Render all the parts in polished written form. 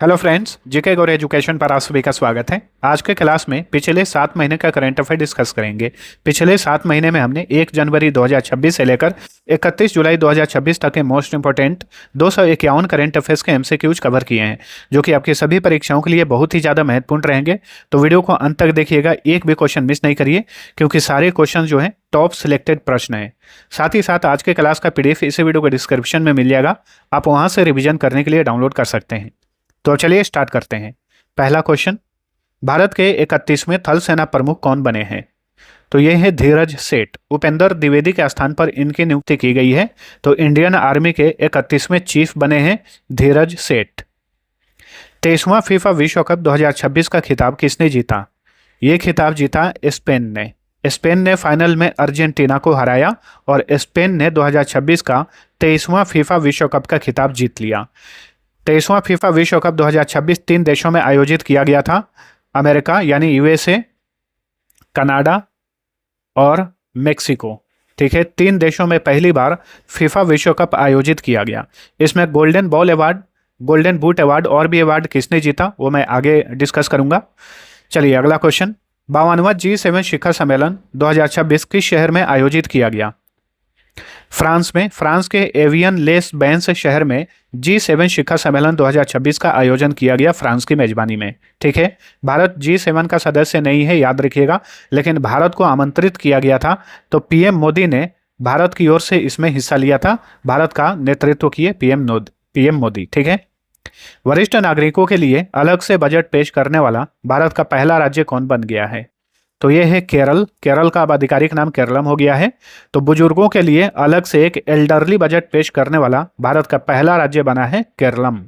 Hello friends, GK गौर education पर आप सभी का स्वागत है। आज के क्लास में पिछले 7 महीने का करंट अफेयर डिस्कस करेंगे। पिछले 7 महीने में हमने 1 जनवरी 2026 से लेकर 31 जुलाई 2026 तक के मोस्ट इंपोर्टेंट 251 करंट अफेयर्स के एमसीक्यूज कवर किए हैं, जो कि आपकी सभी परीक्षाओं के लिए बहुत ही ज़्यादा महत्वपूर्ण रहेंगे। तो वीडियो को अंत तक देखिएगा, एक भी क्वेश्चन मिस नहीं करिए, क्योंकि सारे क्वेश्चन जो हैं टॉप सिलेक्टेड प्रश्न हैं। साथ ही साथ आज के क्लास का पीडीएफ इसी वीडियो के डिस्क्रिप्शन में मिल जाएगा, आप वहाँ से रिविजन करने के लिए डाउनलोड कर सकते हैं। तो चलिए स्टार्ट करते हैं। पहला क्वेश्चन, भारत के 31वें थल सेना प्रमुख कौन बने हैं? तो ये है धीरज सेठ। उपेंद्र द्विवेदी के स्थान पर इनकी नियुक्ति की गई है। तो इंडियन आर्मी के 31वें चीफ बने हैं धीरज सेठ। 23वां फीफा विश्व कप 2026 का खिताब किसने जीता? ये खिताब जीता स्पेन ने। स्पेन ने फाइनल में अर्जेंटीना को हराया और स्पेन ने 2026 का 23वां फीफा विश्व कप का खिताब जीत लिया। 23वां फीफा विश्व कप 2026 3 देशों में आयोजित किया गया था, अमेरिका यानी यूएसए, कनाडा और मेक्सिको। ठीक है, 3 देशों में पहली बार फीफा विश्व कप आयोजित किया गया। इसमें golden ball award, golden boot award और भी अवार्ड किसने जीता वो मैं आगे डिस्कस करूंगा। चलिए अगला क्वेश्चन, 52वां G7 शिखर सम्मेलन 2026 किस शहर में आयोजित किया गया? फ्रांस में। फ्रांस के एवियन लेस बेंस शहर में G7 शिखर सम्मेलन 2026 का आयोजन किया गया, फ्रांस की मेजबानी में। ठीक है, भारत G7 का सदस्य नहीं है, याद रखिएगा, लेकिन भारत को आमंत्रित किया गया था, तो पीएम मोदी ने भारत की ओर से इसमें हिस्सा लिया था। भारत का नेतृत्व किए पीएम मोदी। ठीक है, वरिष्ठ नागरिकों के लिए अलग से बजट पेश करने वाला भारत का पहला राज्य कौन बन गया है? तो ये है केरल। केरल का अब आधिकारिक नाम केरलम हो गया है। तो बुजुर्गों के लिए अलग से एक एल्डरली बजट पेश करने वाला भारत का पहला राज्य बना है केरलम।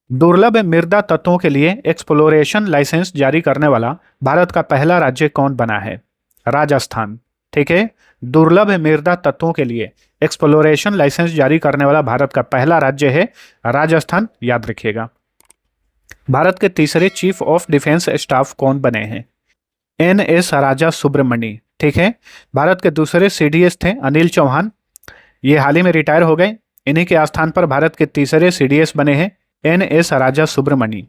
दुर्लभ मृदा तत्वों के लिए एक्सप्लोरेशन लाइसेंस जारी करने वाला भारत का पहला राज्य कौन बना है? राजस्थान। ठीक है, दुर्लभ मृदा तत्वों के लिए एक्सप्लोरेशन लाइसेंस जारी करने वाला भारत का पहला राज्य है राजस्थान, याद रखिएगा। भारत के तीसरे चीफ ऑफ डिफेंस स्टाफ कौन बने हैं? NS राजा सुब्रमणी। ठीक है, भारत के दूसरे CDS थे अनिल चौहान, ये हाल ही में रिटायर हो गए। इन्हीं के स्थान पर भारत के तीसरे CDS बने हैं NS राजा सुब्रमणी।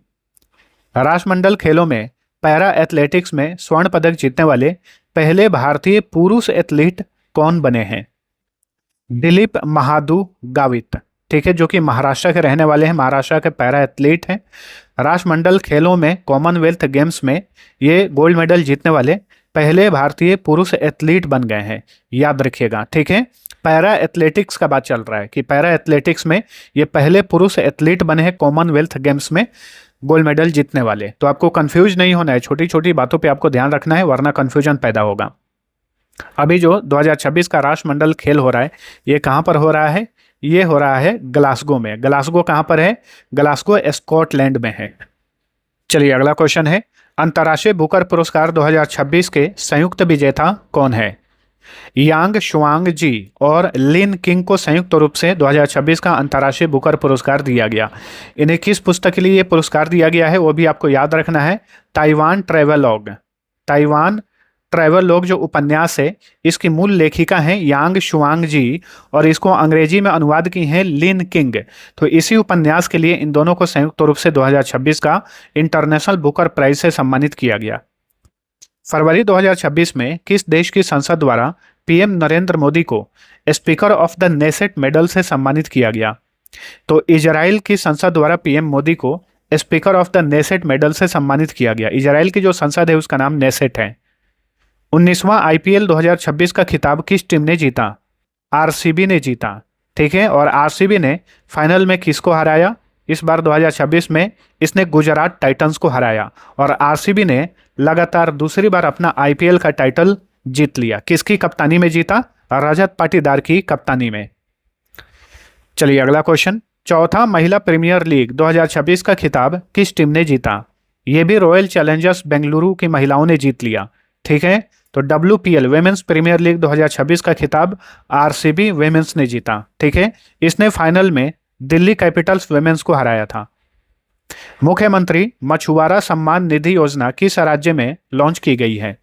राष्ट्रमंडल खेलों में पैरा एथलेटिक्स में स्वर्ण पदक जीतने वाले पहले भारतीय पुरुष एथलीट कौन बने हैं? दिलीप महादू गावित। ठीक है, जो कि महाराष्ट्र के रहने वाले हैं, महाराष्ट्र के पैरा एथलीट हैं। राष्ट्रमंडल खेलों में कॉमनवेल्थ गेम्स में ये गोल्ड मेडल जीतने वाले पहले भारतीय पुरुष एथलीट बन गए हैं, याद रखिएगा। ठीक है, पैरा एथलेटिक्स का बात चल रहा है कि पैरा एथलेटिक्स में ये पहले पुरुष एथलीट बने हैं कॉमनवेल्थ गेम्स में गोल्ड मेडल जीतने वाले। तो आपको कंफ्यूज नहीं होना है, छोटी छोटी बातों पे आपको ध्यान रखना है, वरना कंफ्यूजन पैदा होगा। अभी जो 2026 का राष्ट्रमंडल खेल हो रहा है, ये कहाँ पर हो रहा है? ये हो रहा है ग्लासगो में। ग्लासगो कहाँ पर है? ग्लासगो स्कॉटलैंड में है। चलिए अगला क्वेश्चन है, अंतर्राष्ट्रीय बुकर पुरस्कार 2026 के संयुक्त विजेता कौन है? यांग शुआंग जी और लिन किंग को संयुक्त रूप से 2026 का अंतर्राष्ट्रीय बुकर पुरस्कार दिया गया। इन्हें किस पुस्तक के लिए ये पुरस्कार दिया गया है वो भी आपको याद रखना है, ताइवान ट्रैवलॉग। ताइवान ट्रैवलॉग जो उपन्यास है, इसकी मूल लेखिका हैं यांग शुआंग जी और इसको अंग्रेजी में अनुवाद की हैं लिन किंग। तो इसी उपन्यास के लिए इन दोनों को संयुक्त रूप से 2026 का इंटरनेशनल बुकर प्राइज से सम्मानित किया गया। फरवरी 2026 में किस देश की संसद द्वारा पीएम नरेंद्र मोदी को speaker of the Knesset medal से सम्मानित किया गया? तो इजराइल की संसद द्वारा पीएम मोदी को speaker of the Knesset medal से सम्मानित किया गया। इजराइल की जो संसद है उसका नाम नेसेट है। 19वां IPL 2026 का खिताब किस टीम ने जीता? RCB ने जीता। ठीक है, और RCB ने फाइनल में किसको हराया? इस बार 2026 में इसने गुजरात टाइटंस को हराया और RCB ने लगातार दूसरी बार अपना IPL का टाइटल जीत लिया। किसकी कप्तानी में जीता? रजत पाटीदार की कप्तानी में। चलिए अगला क्वेश्चन, चौथा महिला प्रीमियर लीग 2026 का खिताब किस टीम ने जीता? ये भी रॉयल चैलेंजर्स बेंगलुरु की महिलाओं ने जीत लिया। ठीक है, तो WPL वेमेंस प्रीमियर लीग 2026 का खिताब RCB वेमेंस ने जीता। ठीक है, इसने फाइनल में दिल्ली कैपिटल्स वेमेंस को हराया था। मुख्यमंत्री मछुआरा सम्मान निधि योजना किस राज्य में लॉन्च की गई है?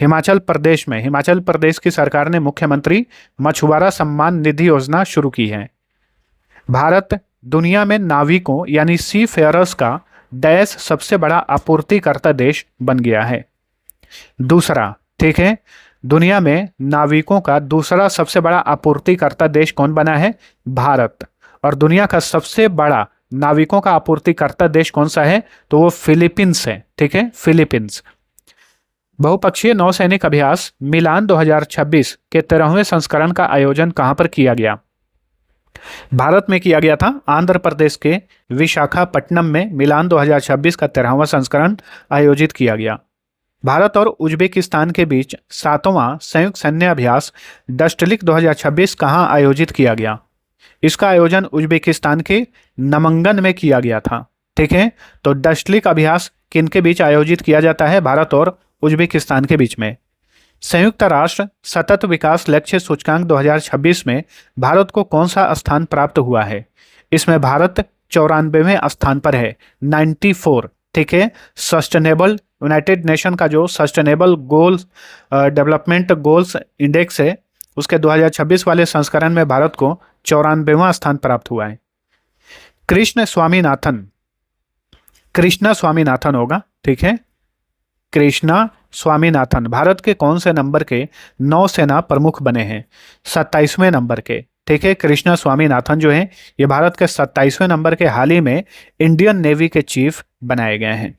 हिमाचल प्रदेश में। हिमाचल प्रदेश की सरकार ने मुख्यमंत्री मछुआरा सम्मान निधि योजना शुरू की है। भारत दुनिया में नाविकों यानी सी फेयरर्स का डैश सबसे बड़ा आपूर्तिकर्ता देश बन गया है? दूसरा, ठीक है, दुनिया में नाविकों का दूसरा सबसे बड़ा आपूर्तिकर्ता देश कौन बना है? भारत। और दुनिया का सबसे बड़ा नाविकों का आपूर्तिकर्ता देश कौन सा है? तो वो फिलीपींस है। ठीक है, फिलीपींस। बहुपक्षीय नौसैनिक अभ्यास मिलान 2026 के 13वें संस्करण का आयोजन कहां पर किया गया? भारत में किया गया था, आंध्र प्रदेश के विशाखापट्टनम में मिलान 2026 का 13वां संस्करण आयोजित किया गया। भारत और उज्बेकिस्तान के बीच 7वां संयुक्त सैन्य अभ्यास डस्टलिक 2026 कहां आयोजित किया गया? इसका आयोजन उज्बेकिस्तान के नमंगन में किया गया था। ठीक है, तो डस्टलिक अभ्यास किनके बीच आयोजित किया जाता है? भारत और उज्बेकिस्तान के बीच में। संयुक्त राष्ट्र सतत विकास लक्ष्य सूचकांक 2026 में भारत को कौन सा स्थान प्राप्त हुआ है? इसमें भारत 94वें स्थान पर है, 94। ठीक है, सस्टेनेबल यूनाइटेड नेशन का जो sustainable goals development goals index है, उसके 2026 वाले संस्करण में भारत को 94वां स्थान प्राप्त हुआ है। कृष्णा स्वामीनाथन होगा। ठीक है, कृष्णा स्वामीनाथन भारत के कौन से नंबर के नौसेना प्रमुख बने हैं? 27वें नंबर के। ठीक है, कृष्णा स्वामीनाथन जो है ये भारत के 27वें नंबर के हाल ही में इंडियन नेवी के चीफ बनाए गए हैं।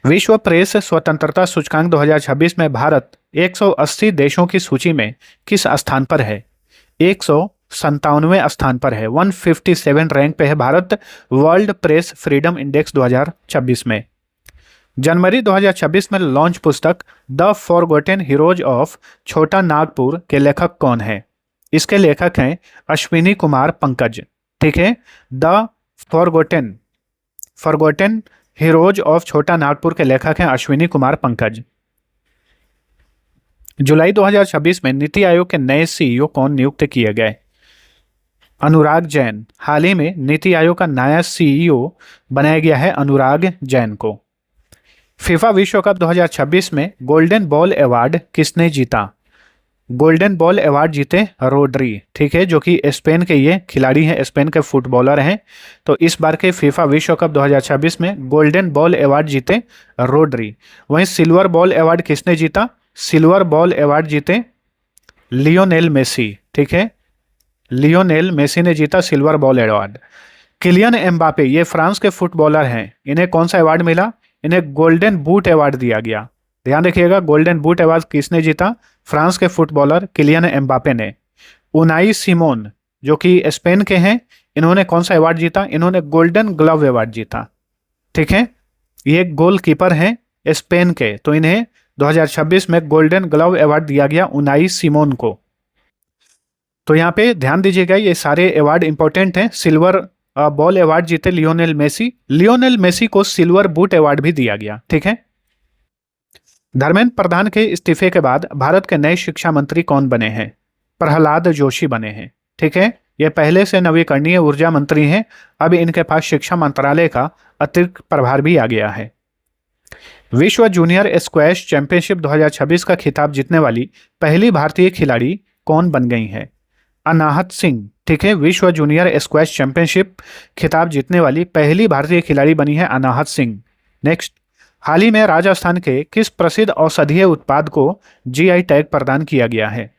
विश्व प्रेस स्वतंत्रता सूचकांक 2026 में भारत 180 देशों की सूची में किस स्थान पर है? 197वें स्थान पर है, 157 रैंक पे है Bharat world press freedom index 2026 में। जनवरी 2026 में लॉन्च पुस्तक द फॉरगॉटेन हीरोज ऑफ छोटा नागपुर के लेखक कौन है? इसके लेखक हैं अश्विनी कुमार पंकज। ठीक है, द फॉरगॉटेन हीरोज ऑफ छोटा नागपुर के लेखक हैं अश्विनी कुमार पंकज। जुलाई 2026 में नीति आयोग के नए सीईओ कौन नियुक्त किए गए? अनुराग जैन। हाल ही में नीति आयोग का नया सीईओ बनाया गया है अनुराग जैन को। फीफा विश्व कप 2026 में गोल्डन बॉल अवार्ड किसने जीता? गोल्डन बॉल अवार्ड जीते रोड्री। ठीक है, जो कि स्पेन के ये खिलाड़ी हैं, स्पेन के फुटबॉलर हैं। तो इस बार के फीफा विश्व कप 2026 में गोल्डन बॉल अवार्ड जीते रोड्री। वहीं सिल्वर बॉल अवार्ड किसने जीता? सिल्वर बॉल अवार्ड जीते लियोनेल मेसी। ठीक है, लियोनेल मेसी ने जीता silver ball award. Kylian Mbappe ये फ्रांस के फुटबॉलर हैं, इन्हें कौन सा अवार्ड मिला? इन्हें गोल्डन बूट अवार्ड दिया गया। ध्यान रखिएगा, गोल्डन बूट अवार्ड किसने जीता? फ्रांस के फुटबॉलर किलियन एम्बापे ने। उनाई सिमोन जो कि स्पेन के हैं, इन्होंने कौन सा अवार्ड जीता? इन्होंने गोल्डन ग्लव अवार्ड जीता। ठीक है, ये गोलकीपर हैं स्पेन के, तो इन्हें 2026 में गोल्डन ग्लव अवार्ड दिया गया उनाई सिमोन को। तो यहाँ पे ध्यान दीजिएगा, ये सारे अवार्ड इंपॉर्टेंट हैं। सिल्वर बॉल अवार्ड जीते लियोनेल मेसी को सिल्वर बूट अवार्ड भी दिया गया। ठीक है, धर्मेंद्र प्रधान के इस्तीफे के बाद भारत के नए शिक्षा मंत्री कौन बने हैं? प्रहलाद जोशी बने हैं। ठीक है, ये पहले से नवीकरणीय ऊर्जा मंत्री हैं, अब इनके पास शिक्षा मंत्रालय का अतिरिक्त प्रभार भी आ गया है। विश्व जूनियर स्क्वैश चैंपियनशिप 2026 का खिताब जीतने वाली पहली भारतीय खिलाड़ी कौन बन गई है? अनाहत सिंह। ठीक है, विश्व जूनियर स्क्वैश चैंपियनशिप खिताब जीतने वाली पहली भारतीय खिलाड़ी बनी है अनाहत सिंह। नेक्स्ट, हाल ही में राजस्थान के किस प्रसिद्ध औषधीय उत्पाद को जीआई टैग प्रदान किया गया है?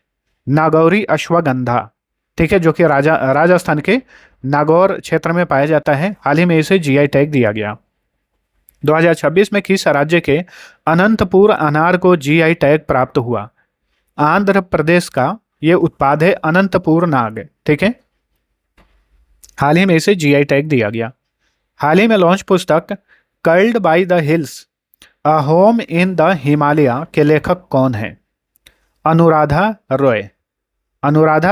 नागौरी अश्वगंधा। ठीक है, जो कि राजस्थान के नागौर क्षेत्र में पाया जाता है। हाल ही में इसे जीआई टैग दिया गया। 2026 में किस राज्य के अनंतपुर अनार को जीआई टैग प्राप्त हुआ? आंध्र प्रदेश का ये उत्पाद है अनंतपुर नाग। ठीक है, हाल ही में इसे जीआई टैग दिया गया। हाल ही में लॉन्च पुस्तक curled by the hills a home in the Himalaya के लेखक कौन है? अनुराधा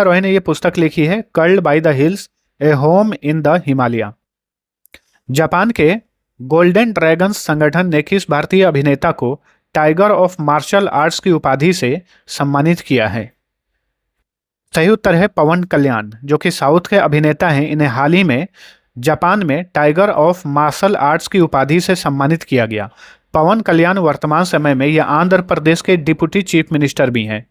रॉय ने यह पुस्तक लिखी है, curled by the hills A home in the Himalaya. Japan के गोल्डन ड्रैगन्स संगठन ने किस भारतीय अभिनेता को टाइगर ऑफ मार्शल आर्ट्स की उपाधि से सम्मानित किया है? सही उत्तर है पवन कल्याण, जो कि साउथ के अभिनेता हैं। इन्हें हाल ही में जापान में टाइगर ऑफ मार्शल आर्ट्स की उपाधि से सम्मानित किया गया। पवन कल्याण वर्तमान समय में यह आंध्र प्रदेश के डिप्टी चीफ मिनिस्टर भी हैं।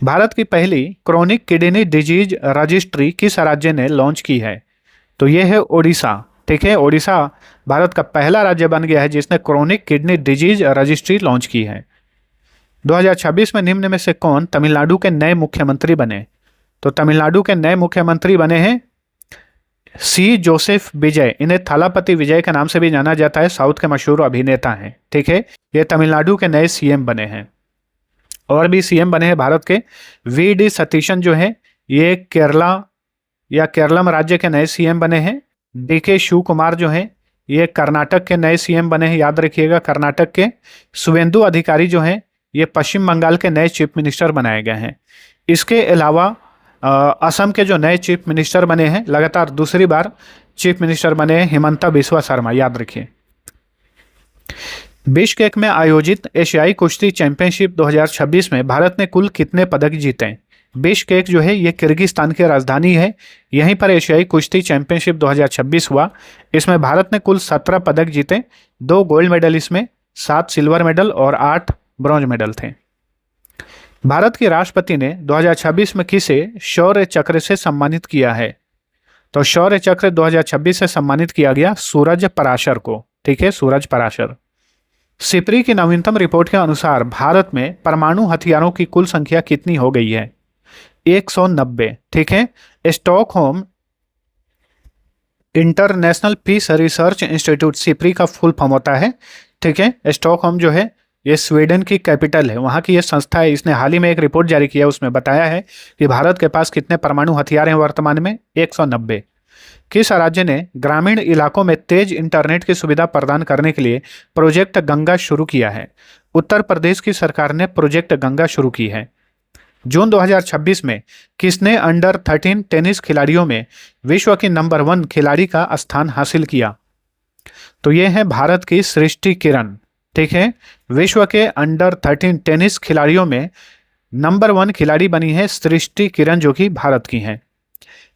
भारत की पहली क्रोनिक किडनी डिजीज रजिस्ट्री किस राज्य ने लॉन्च की है? तो ये है ओडिशा। ठीक है, ओडिशा भारत का पहला राज्य बन गया है जिसने chronic kidney disease registry launch की है। 2026 में निम्न में से कौन तमिलनाडु के नए मुख्यमंत्री बने? तो तमिलनाडु के नए मुख्यमंत्री बने हैं सी जोसेफ विजय। इन्हें थलापति विजय के नाम से भी जाना जाता है, साउथ के मशहूर अभिनेता हैं। ठीक है, ये तमिलनाडु के नए सीएम बने हैं। और भी सीएम बने हैं भारत के, वी डी सतीशन जो है ये केरला या केरलम राज्य के नए सीएम बने हैं। डी के शिव कुमार जो हैं ये कर्नाटक के नए सीएम बने हैं, याद रखिएगा कर्नाटक के। शुभेंदु अधिकारी जो हैं ये पश्चिम बंगाल के नए चीफ मिनिस्टर बनाए गए हैं। इसके अलावा असम के जो नए चीफ मिनिस्टर बने हैं, लगातार दूसरी बार चीफ मिनिस्टर बने हैं हिमंता बिस्वा शर्मा, याद रखिए। बिश्केक में आयोजित एशियाई कुश्ती चैंपियनशिप 2026 में भारत ने कुल कितने पदक जीते? बिश्केक जो है ये किर्गिस्तान की राजधानी है, यहीं पर एशियाई कुश्ती चैंपियनशिप 2026 हुआ। इसमें भारत ने कुल 17 पदक जीते, 2 गोल्ड मेडल, इसमें 7 सिल्वर मेडल और 8 ब्रॉन्ज मेडल थे। भारत के राष्ट्रपति ने 2026 में किसे शौर्य चक्र से सम्मानित किया है? तो शौर्य चक्र 2026 से सम्मानित किया गया सूरज पराशर को। ठीक है, सूरज पराशर। सिप्री की नवीनतम रिपोर्ट के अनुसार भारत में परमाणु हथियारों की कुल संख्या कितनी हो गई है? 190। ठीक है, Stockholm International Peace Research Institute SIPRI का फुल फॉर्म होता है। ठीक है, स्टॉकहोम जो है ये स्वीडन की कैपिटल है, वहाँ की ये संस्था है। इसने हाल ही में एक रिपोर्ट जारी किया, उसमें बताया है कि भारत के पास कितने परमाणु हथियार हैं वर्तमान में, 190। किस राज्य ने ग्रामीण इलाकों में तेज इंटरनेट की सुविधा प्रदान करने के लिए प्रोजेक्ट गंगा शुरू किया है? उत्तर प्रदेश की सरकार ने प्रोजेक्ट गंगा शुरू की है। जून 2026 में किसने अंडर 13 टेनिस खिलाड़ियों में विश्व की नंबर 1 खिलाड़ी का स्थान हासिल किया? तो ये है भारत की सृष्टि किरण। ठीक है, विश्व के अंडर 13 टेनिस खिलाड़ियों में नंबर 1 खिलाड़ी बनी है सृष्टि किरण, जो कि भारत की हैं।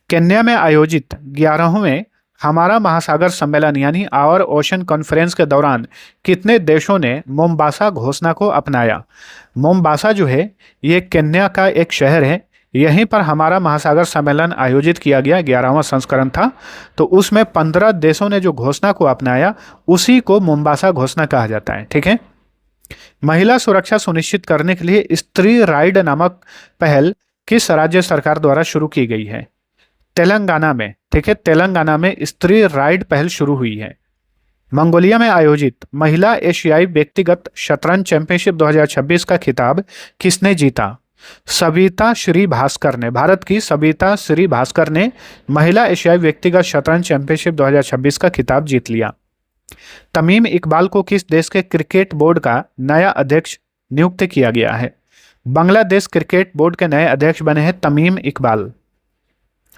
केन्या में आयोजित 11वें हमारा महासागर सम्मेलन यानी आवर ओशन कॉन्फ्रेंस के दौरान कितने देशों ने मोम्बासा घोषणा को अपनाया? मोम्बासा जो है ये केन्या का एक शहर है, यहीं पर हमारा महासागर सम्मेलन आयोजित किया गया, 11वां संस्करण था। तो उसमें 15 देशों ने जो घोषणा को अपनाया उसी को मोम्बासा घोषणा कहा जाता है। ठीक है, महिला सुरक्षा सुनिश्चित करने के लिए स्त्री राइड नामक पहल किस राज्य सरकार द्वारा शुरू की गई है? तेलंगाना में। ठीक है, तेलंगाना में स्त्री राइड पहल शुरू हुई है। मंगोलिया में आयोजित महिला एशियाई व्यक्तिगत शतरंज चैंपियनशिप 2026 का खिताब किसने जीता? सविता श्री भास्कर ने, भारत की सविता श्री भास्कर ने महिला एशियाई व्यक्तिगत शतरंज चैंपियनशिप 2026 का खिताब जीत लिया। तमीम इकबाल को किस देश के क्रिकेट बोर्ड का नया अध्यक्ष नियुक्त किया गया है? बांग्लादेश क्रिकेट बोर्ड के नए अध्यक्ष बने हैं तमीम इकबाल।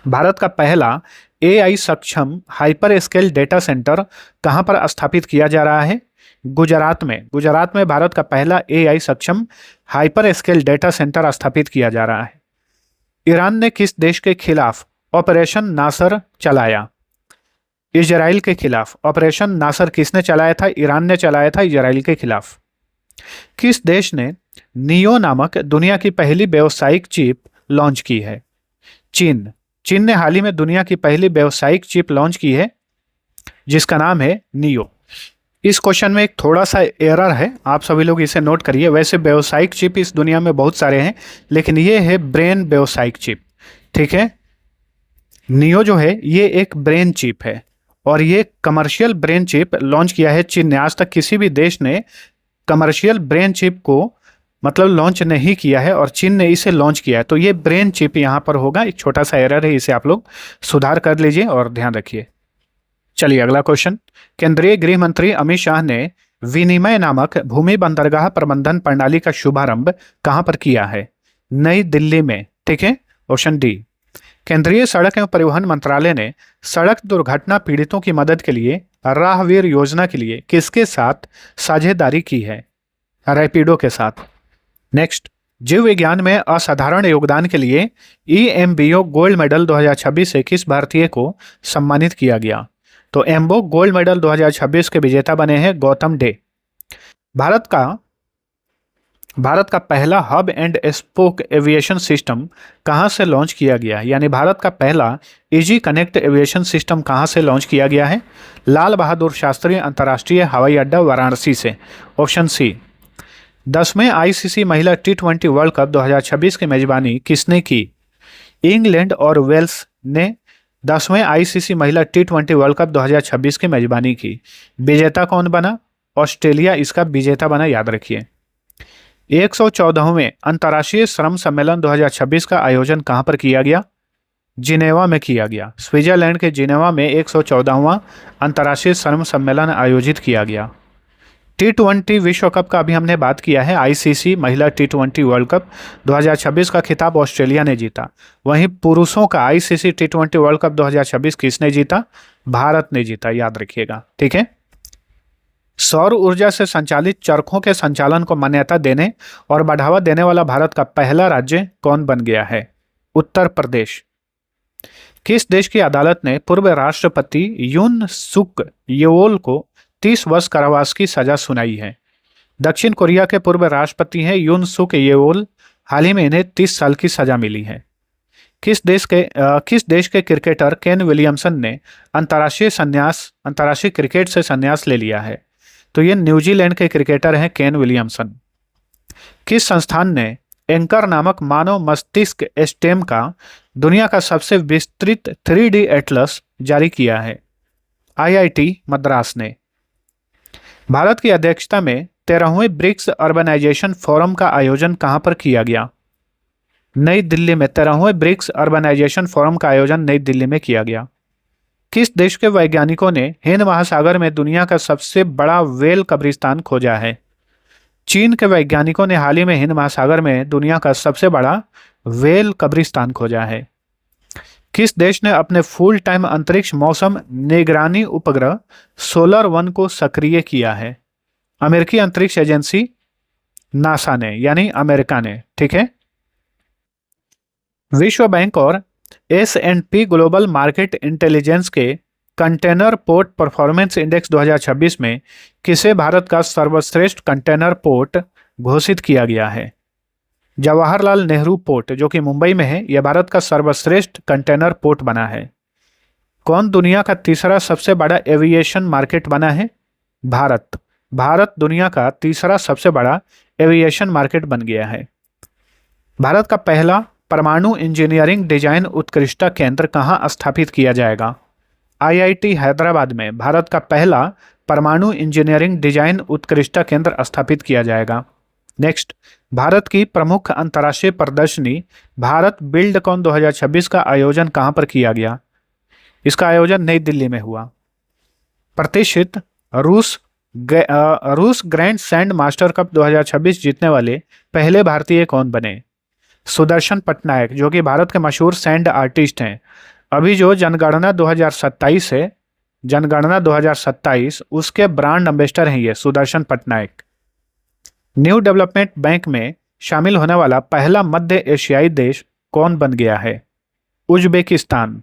भारत का पहला एआई सक्षम हाइपर स्केल डेटा सेंटर कहां पर स्थापित किया जा रहा है? गुजरात में। गुजरात में भारत का पहला एआई सक्षम हाइपर स्केल डेटा सेंटर स्थापित किया जा रहा है। ईरान ने किस देश के खिलाफ ऑपरेशन नासर चलाया? इजराइल के खिलाफ। ऑपरेशन नासर किसने चलाया था? ईरान ने चलाया था इजराइल के खिलाफ। किस देश ने नियो नामक दुनिया की पहली व्यावसायिक चिप लॉन्च की है? चीन। चीन ने हाल ही में दुनिया की पहली व्यावसायिक चिप लॉन्च की है जिसका नाम है नियो। इस क्वेश्चन में एक थोड़ा सा एरर है, आप सभी लोग इसे नोट करिए। वैसे व्यावसायिक चिप इस दुनिया में बहुत सारे हैं, लेकिन ये है ब्रेन व्यावसायिक चिप। ठीक है, नियो जो है ये एक ब्रेन चिप है और ये कमर्शियल ब्रेन चिप लॉन्च किया है चीन ने। आज तक किसी भी देश ने कमर्शियल ब्रेन चिप को मतलब लॉन्च नहीं किया है और चीन ने इसे लॉन्च किया है। तो ये ब्रेन चिप यहाँ पर होगा, एक छोटा सा एरर है, इसे आप लोग सुधार कर लीजिए और ध्यान रखिए। चलिए अगला क्वेश्चन। केंद्रीय गृह मंत्री अमित शाह ने विनिमय नामक भूमि बंदरगाह प्रबंधन प्रणाली का शुभारंभ कहां पर किया है? नई दिल्ली में। ठीक है, ऑप्शन डी। केंद्रीय सड़क एवं परिवहन मंत्रालय ने सड़क दुर्घटना पीड़ितों की मदद के लिए राहवीर योजना के लिए किसके साथ साझेदारी की है? रैपिडो के साथ। नेक्स्ट, जीव विज्ञान में असाधारण योगदान के लिए ईएमबीओ गोल्ड मेडल 2026 से किस भारतीय को सम्मानित किया गया? तो एम्बो गोल्ड मेडल 2026 के विजेता बने हैं गौतम डे। भारत का भारत का पहला hub and spoke aviation system कहाँ से लॉन्च किया गया है, यानी भारत का पहला इजी कनेक्ट एविएशन सिस्टम कहाँ से लॉन्च किया गया है? लाल बहादुर शास्त्री अंतर्राष्ट्रीय हवाई अड्डा वाराणसी से। Option C. 10वें आईसीसी महिला टी20 वर्ल्ड कप 2026 की मेजबानी किसने की? इंग्लैंड और वेल्स ने 10वें आईसीसी महिला टी20 वर्ल्ड कप 2026 की मेजबानी की। विजेता कौन बना? ऑस्ट्रेलिया इसका विजेता बना, याद रखिए। 114वें अंतर्राष्ट्रीय श्रम सम्मेलन 2026 का आयोजन कहाँ पर किया गया? जिनेवा में किया गया। स्विट्जरलैंड के जिनेवा में 114वां अंतर्राष्ट्रीय श्रम सम्मेलन आयोजित किया गया। टी20 विश्व कप का अभी हमने बात किया है। आईसीसी महिला टी20 वर्ल्ड कप 2026 का खिताब ऑस्ट्रेलिया ने जीता। वहीं पुरुषों का आईसीसी टी20 वर्ल्ड कप 2026 किसने जीता? भारत ने जीता, याद रखिएगा। ठीक है। सौर ऊर्जा से संचालित चरखों के संचालन को मान्यता देने और बढ़ावा देने वाला भारत का पहला राज्य कौन बन गया है? उत्तर प्रदेश। किस देश की अदालत ने पूर्व राष्ट्रपति यून सुक येओल को 30 वर्ष कारावास की सजा सुनाई है? दक्षिण कोरिया के पूर्व राष्ट्रपति हैं यून सुक येओल। हाल ही में इन्हें 30 साल की सजा मिली है। किस देश के क्रिकेटर केन विलियमसन ने अंतर्राष्ट्रीय क्रिकेट से संन्यास ले लिया है? तो ये न्यूजीलैंड के क्रिकेटर हैं केन विलियमसन। किस संस्थान ने एंकर नामक मानव मस्तिष्क स्टेम का दुनिया का सबसे विस्तृत 3D एटलस जारी किया है? आईआईटी मद्रास ने। भारत की अध्यक्षता में 13वें ब्रिक्स अर्बनाइजेशन फोरम का आयोजन कहां पर किया गया? नई दिल्ली में। 13वें ब्रिक्स अर्बनाइजेशन फोरम का आयोजन नई दिल्ली में किया गया। किस देश के वैज्ञानिकों ने हिंद महासागर में दुनिया का सबसे बड़ा व्हेल कब्रिस्तान खोजा है? चीन के वैज्ञानिकों ने हाल ही में हिंद महासागर में दुनिया का सबसे बड़ा व्हेल कब्रिस्तान खोजा है। किस देश ने अपने फुल टाइम अंतरिक्ष मौसम निगरानी उपग्रह सोलर 1 को सक्रिय किया है? अमेरिकी अंतरिक्ष एजेंसी नासा ने, यानी अमेरिका ने। ठीक है। विश्व बैंक और S&P ग्लोबल मार्केट इंटेलिजेंस के कंटेनर पोर्ट परफॉर्मेंस इंडेक्स 2026 में किसे भारत का सर्वश्रेष्ठ कंटेनर पोर्ट घोषित किया गया है? जवाहरलाल नेहरू पोर्ट, जो कि मुंबई में है, यह भारत का सर्वश्रेष्ठ कंटेनर पोर्ट बना है। कौन दुनिया का तीसरा सबसे बड़ा एविएशन मार्केट बना है? भारत दुनिया का तीसरा सबसे बड़ा एविएशन मार्केट बन गया है। भारत का पहला परमाणु इंजीनियरिंग डिजाइन उत्कृष्टता केंद्र कहाँ स्थापित किया जाएगा? आईआईटी हैदराबाद में भारत का पहला परमाणु इंजीनियरिंग डिजाइन उत्कृष्टता केंद्र स्थापित किया जाएगा। नेक्स्ट, भारत की प्रमुख अंतर्राष्ट्रीय प्रदर्शनी भारत बिल्डकॉन 2026 का आयोजन कहाँ पर किया गया? इसका आयोजन नई दिल्ली में हुआ। प्रतिष्ठित रूस ग्रैंड सैंड मास्टर कप 2026 जीतने वाले पहले भारतीय कौन बने? सुदर्शन पटनायक, जो कि भारत के मशहूर सैंड आर्टिस्ट हैं। अभी जो जनगणना 2027 है, जनगणना 2027, उसके ब्रांड एम्बेसडर हैं ये Sudarshan Patnaik. New development bank में शामिल होने वाला पहला मध्य एशियाई देश कौन बन गया है? उज्बेकिस्तान।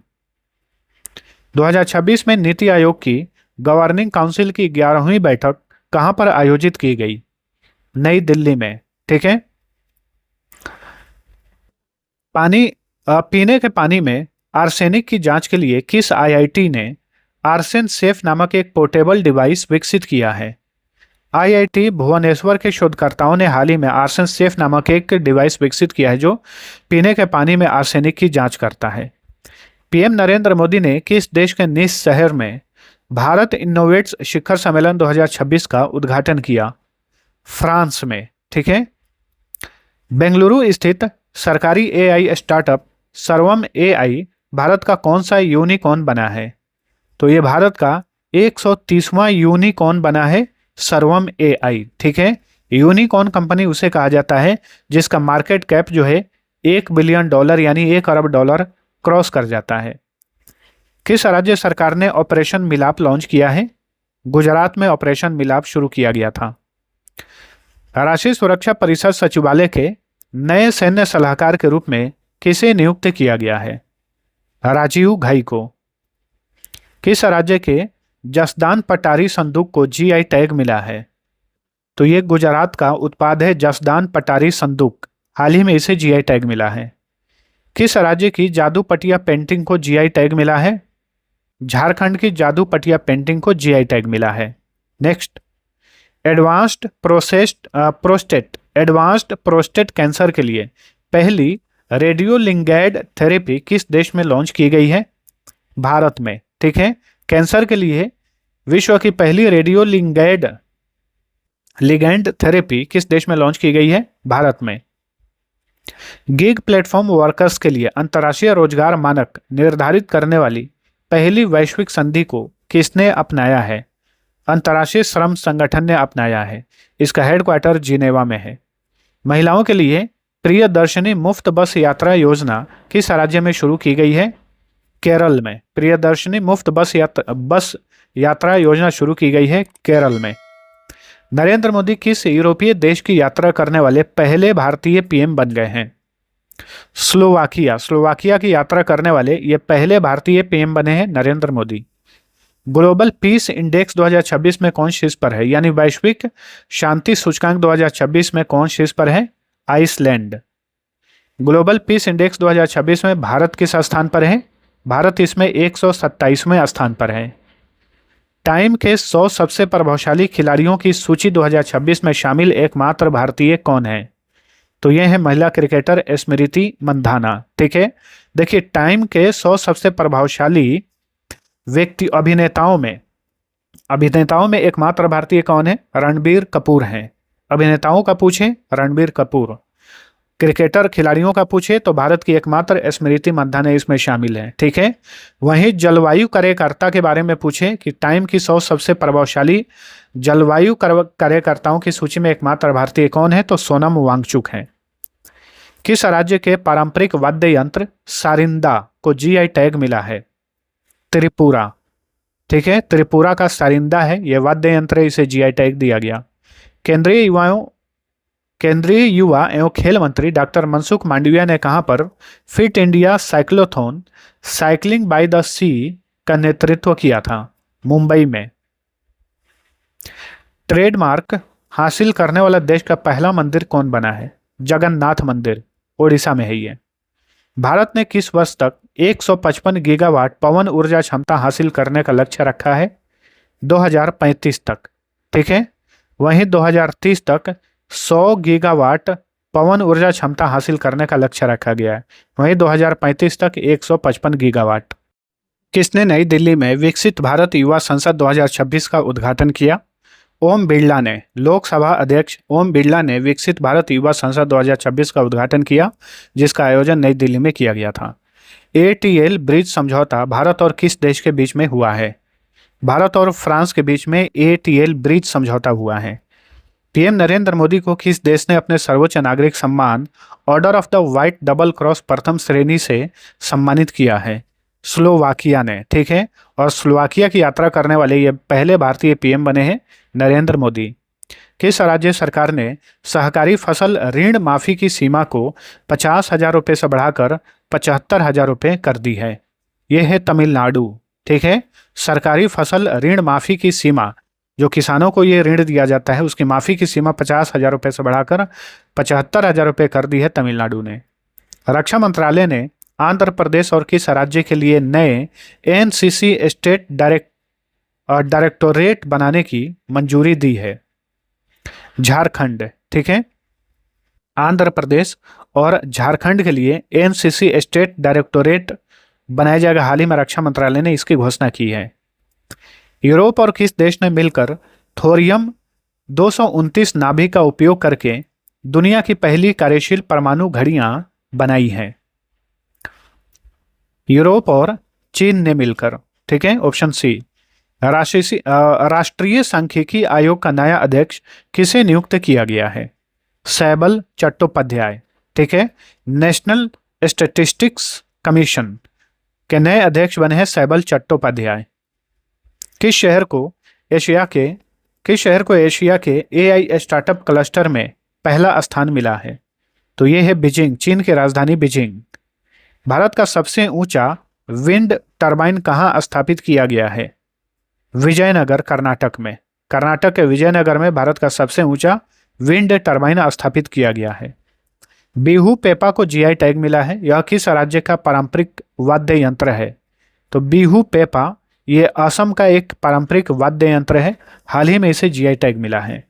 2026 में नीति आयोग की गवर्निंग काउंसिल की 11वीं बैठक कहां पर आयोजित की गई? नई दिल्ली में। ठीक है। पीने के पानी में आर्सेनिक की जांच के लिए किस आईआईटी ने आर्सेन सेफ नामक एक पोर्टेबल डिवाइस विकसित किया है? आईआईटी भुवनेश्वर के शोधकर्ताओं ने हाल ही में आर्सेन सेफ नामक एक डिवाइस विकसित किया है जो पीने के पानी में आर्सेनिक की जांच करता है। पीएम नरेंद्र मोदी ने किस देश के निस शहर में भारत इनोवेट्स शिखर सम्मेलन 2026 का उद्घाटन किया? फ्रांस में। ठीक है। बेंगलुरु स्थित सरकारी एआई स्टार्टअप सर्वम एआई भारत का कौन सा यूनिकॉर्न बना है? तो ये भारत का 130वां यूनिकॉर्न बना है, सर्वम एआई। ठीक है। यूनिकॉर्न कंपनी उसे कहा जाता है जिसका मार्केट कैप जो है $1 बिलियन यानी 1 अरब डॉलर क्रॉस कर जाता है। किस राज्य सरकार ने ऑपरेशन मिलाप लॉन्च किया है? गुजरात में ऑपरेशन मिलाप शुरू किया गया था। राष्ट्रीय सुरक्षा परिषद सचिवालय के नए सैन्य सलाहकार के रूप में किसे नियुक्त किया गया है? राजीव घई को। किस राज्य के जसदान पटारी संदूक को जीआई टैग मिला है? तो ये गुजरात का उत्पाद है जसदान पटारी संदूक। हाल ही में इसे जीआई टैग मिला है। किस राज्य की जादू पटिया पेंटिंग को जीआई टैग मिला है? झारखंड की जादू पटिया पेंटिंग को जीआई टैग मिला है। नेक्स्ट, एडवांस्ड प्रोस्टेट कैंसर के लिए पहली रेडियोलिगैंड थेरेपी किस देश में लॉन्च की गई है? भारत में। ठीक है, कैंसर के लिए विश्व की पहली रेडियोलिगैंड थेरेपी किस देश में लॉन्च की गई है? भारत में। गिग प्लेटफॉर्म वर्कर्स के लिए अंतर्राष्ट्रीय रोजगार मानक निर्धारित करने वाली पहली वैश्विक संधि को किसने अपनाया है? अंतर्राष्ट्रीय श्रम संगठन ने अपनाया है। इसका हेडक्वार्टर जिनेवा में है। महिलाओं के लिए प्रियदर्शनी मुफ्त बस यात्रा योजना किस राज्य में शुरू की गई है? केरल में। प्रियदर्शनी मुफ्त बस यात्रा योजना शुरू की गई है केरल में। नरेंद्र मोदी किस यूरोपीय देश की यात्रा करने वाले पहले भारतीय पीएम बन गए हैं? स्लोवाकिया की यात्रा करने वाले ये पहले भारतीय पीएम बने हैं Narendra Modi. Global peace index 2026 में कौन शीर्ष पर है? यानी वैश्विक शांति सूचकांक 2026 में कौन शीर्ष पर है? आइसलैंड। ग्लोबल पीस इंडेक्स 2026 में भारत किस स्थान पर है? भारत इसमें 127वें स्थान पर है। टाइम के 100 सबसे प्रभावशाली खिलाड़ियों की सूची 2026 में शामिल एकमात्र भारतीय कौन है? तो यह है महिला क्रिकेटर स्मृति मंधाना। ठीक है, देखिए टाइम के 100 सबसे प्रभावशाली व्यक्ति अभिनेताओं में एकमात्र भारतीय कौन है? रणबीर कपूर हैं। अभिनेताओं का पूछे रणबीर कपूर, क्रिकेटर खिलाड़ियों का पूछे तो भारत की एकमात्र स्मृति मंधाना इसमें शामिल है। ठीक है, वहीं जलवायु कार्यकर्ता के बारे में पूछे कि टाइम की 100 सबसे प्रभावशाली जलवायु कार्यकर्ताओं की सूची में एकमात्र भारतीय कौन है? तो सोनम वांगचुक हैं। किस राज्य के पारंपरिक वाद्य यंत्र सारिंदा को जीआई टैग मिला है? त्रिपुरा। ठीक है, त्रिपुरा का सारिंदा है यह वाद्य यंत्र, इसे जीआई टैग दिया गया। केंद्रीय युवा एवं खेल मंत्री डॉक्टर मनसुख मांडविया ने कहां पर Fit India cyclothon cycling by the sea का नेतृत्व किया था? मुंबई में। ट्रेडमार्क हासिल करने वाला देश का पहला मंदिर कौन बना है? जगन्नाथ मंदिर, ओडिशा में है ये। भारत ने किस वर्ष तक 155 गीगावाट पवन ऊर्जा क्षमता हासिल करने का लक्ष्य रखा है? 2035 तक। ठीक है, वहीं 2030 तक 100 गीगावाट पवन ऊर्जा क्षमता हासिल करने का लक्ष्य रखा गया है। वहीं 2035 तक 155 गीगावाट। किसने नई दिल्ली में विकसित भारत युवा संसद 2026 का उद्घाटन किया? ओम बिरला ने। लोकसभा अध्यक्ष ओम बिरला ने विकसित भारत युवा संसद 2026 का उद्घाटन किया, जिसका आयोजन नई दिल्ली में किया गया था। एटीएल ब्रिज समझौता भारत और किस देश के बीच में हुआ है? भारत और फ्रांस के बीच में एटीएल ब्रिज समझौता हुआ है। पीएम नरेंद्र मोदी को किस देश ने अपने सर्वोच्च नागरिक सम्मान order of the white double cross प्रथम श्रेणी से सम्मानित किया है? स्लोवाकिया ने। ठीक है, और स्लोवाकिया की यात्रा करने वाले ये पहले भारतीय पीएम बने हैं नरेंद्र मोदी। किस राज्य सरकार ने सहकारी फसल ऋण माफी की सीमा को 50,000 रुपये से बढ़ाकर 75,000 रुपये कर दी है? यह है तमिलनाडु। ठीक है, सरकारी फसल ऋण माफी की सीमा, जो किसानों को ये ऋण दिया जाता है, उसकी माफी की सीमा 50,000 रुपये से बढ़ाकर 75,000 रुपये कर दी है तमिलनाडु ने। रक्षा मंत्रालय ने आंध्र प्रदेश और किस राज्य के लिए नए एनसीसी स्टेट डायरेक्टोरेट बनाने की मंजूरी दी है? झारखंड। ठीक है, आंध्र प्रदेश और झारखंड के लिए एनसीसी स्टेट डायरेक्टोरेट बनाया जाएगा। हाल ही में रक्षा मंत्रालय ने इसकी घोषणा की है। यूरोप और किस देश ने मिलकर थोरियम 229 नाभिक का उपयोग करके दुनिया की पहली कार्यशील परमाणु घड़ियां बनाई हैं? यूरोप और चीन ने मिलकर। ठीक है, ऑप्शन सी। राष्ट्रीय सांख्यिकी आयोग का नया अध्यक्ष किसे नियुक्त किया गया है? सैबल चट्टोपाध्याय। ठीक है, नेशनल स्टैटिस्टिक्स कमीशन के नए अध्यक्ष बने हैं सैबल चट्टोपाध्याय। किस शहर को एशिया के एआई स्टार्टअप क्लस्टर में पहला स्थान मिला है? तो यह है बीजिंग, चीन की राजधानी बीजिंग। भारत का सबसे ऊंचा विंड टरबाइन कहां स्थापित किया गया है? विजयनगर, कर्नाटक में। कर्नाटक के विजयनगर में भारत का सबसे ऊंचा विंड टर्बाइन स्थापित किया गया है। बिहू पेपा को जीआई टैग मिला है। यह किस राज्य का पारंपरिक वाद्य यंत्र है? तो बिहू पेपा ये असम का एक पारंपरिक वाद्य यंत्र है। हाल ही में इसे जीआई टैग मिला है।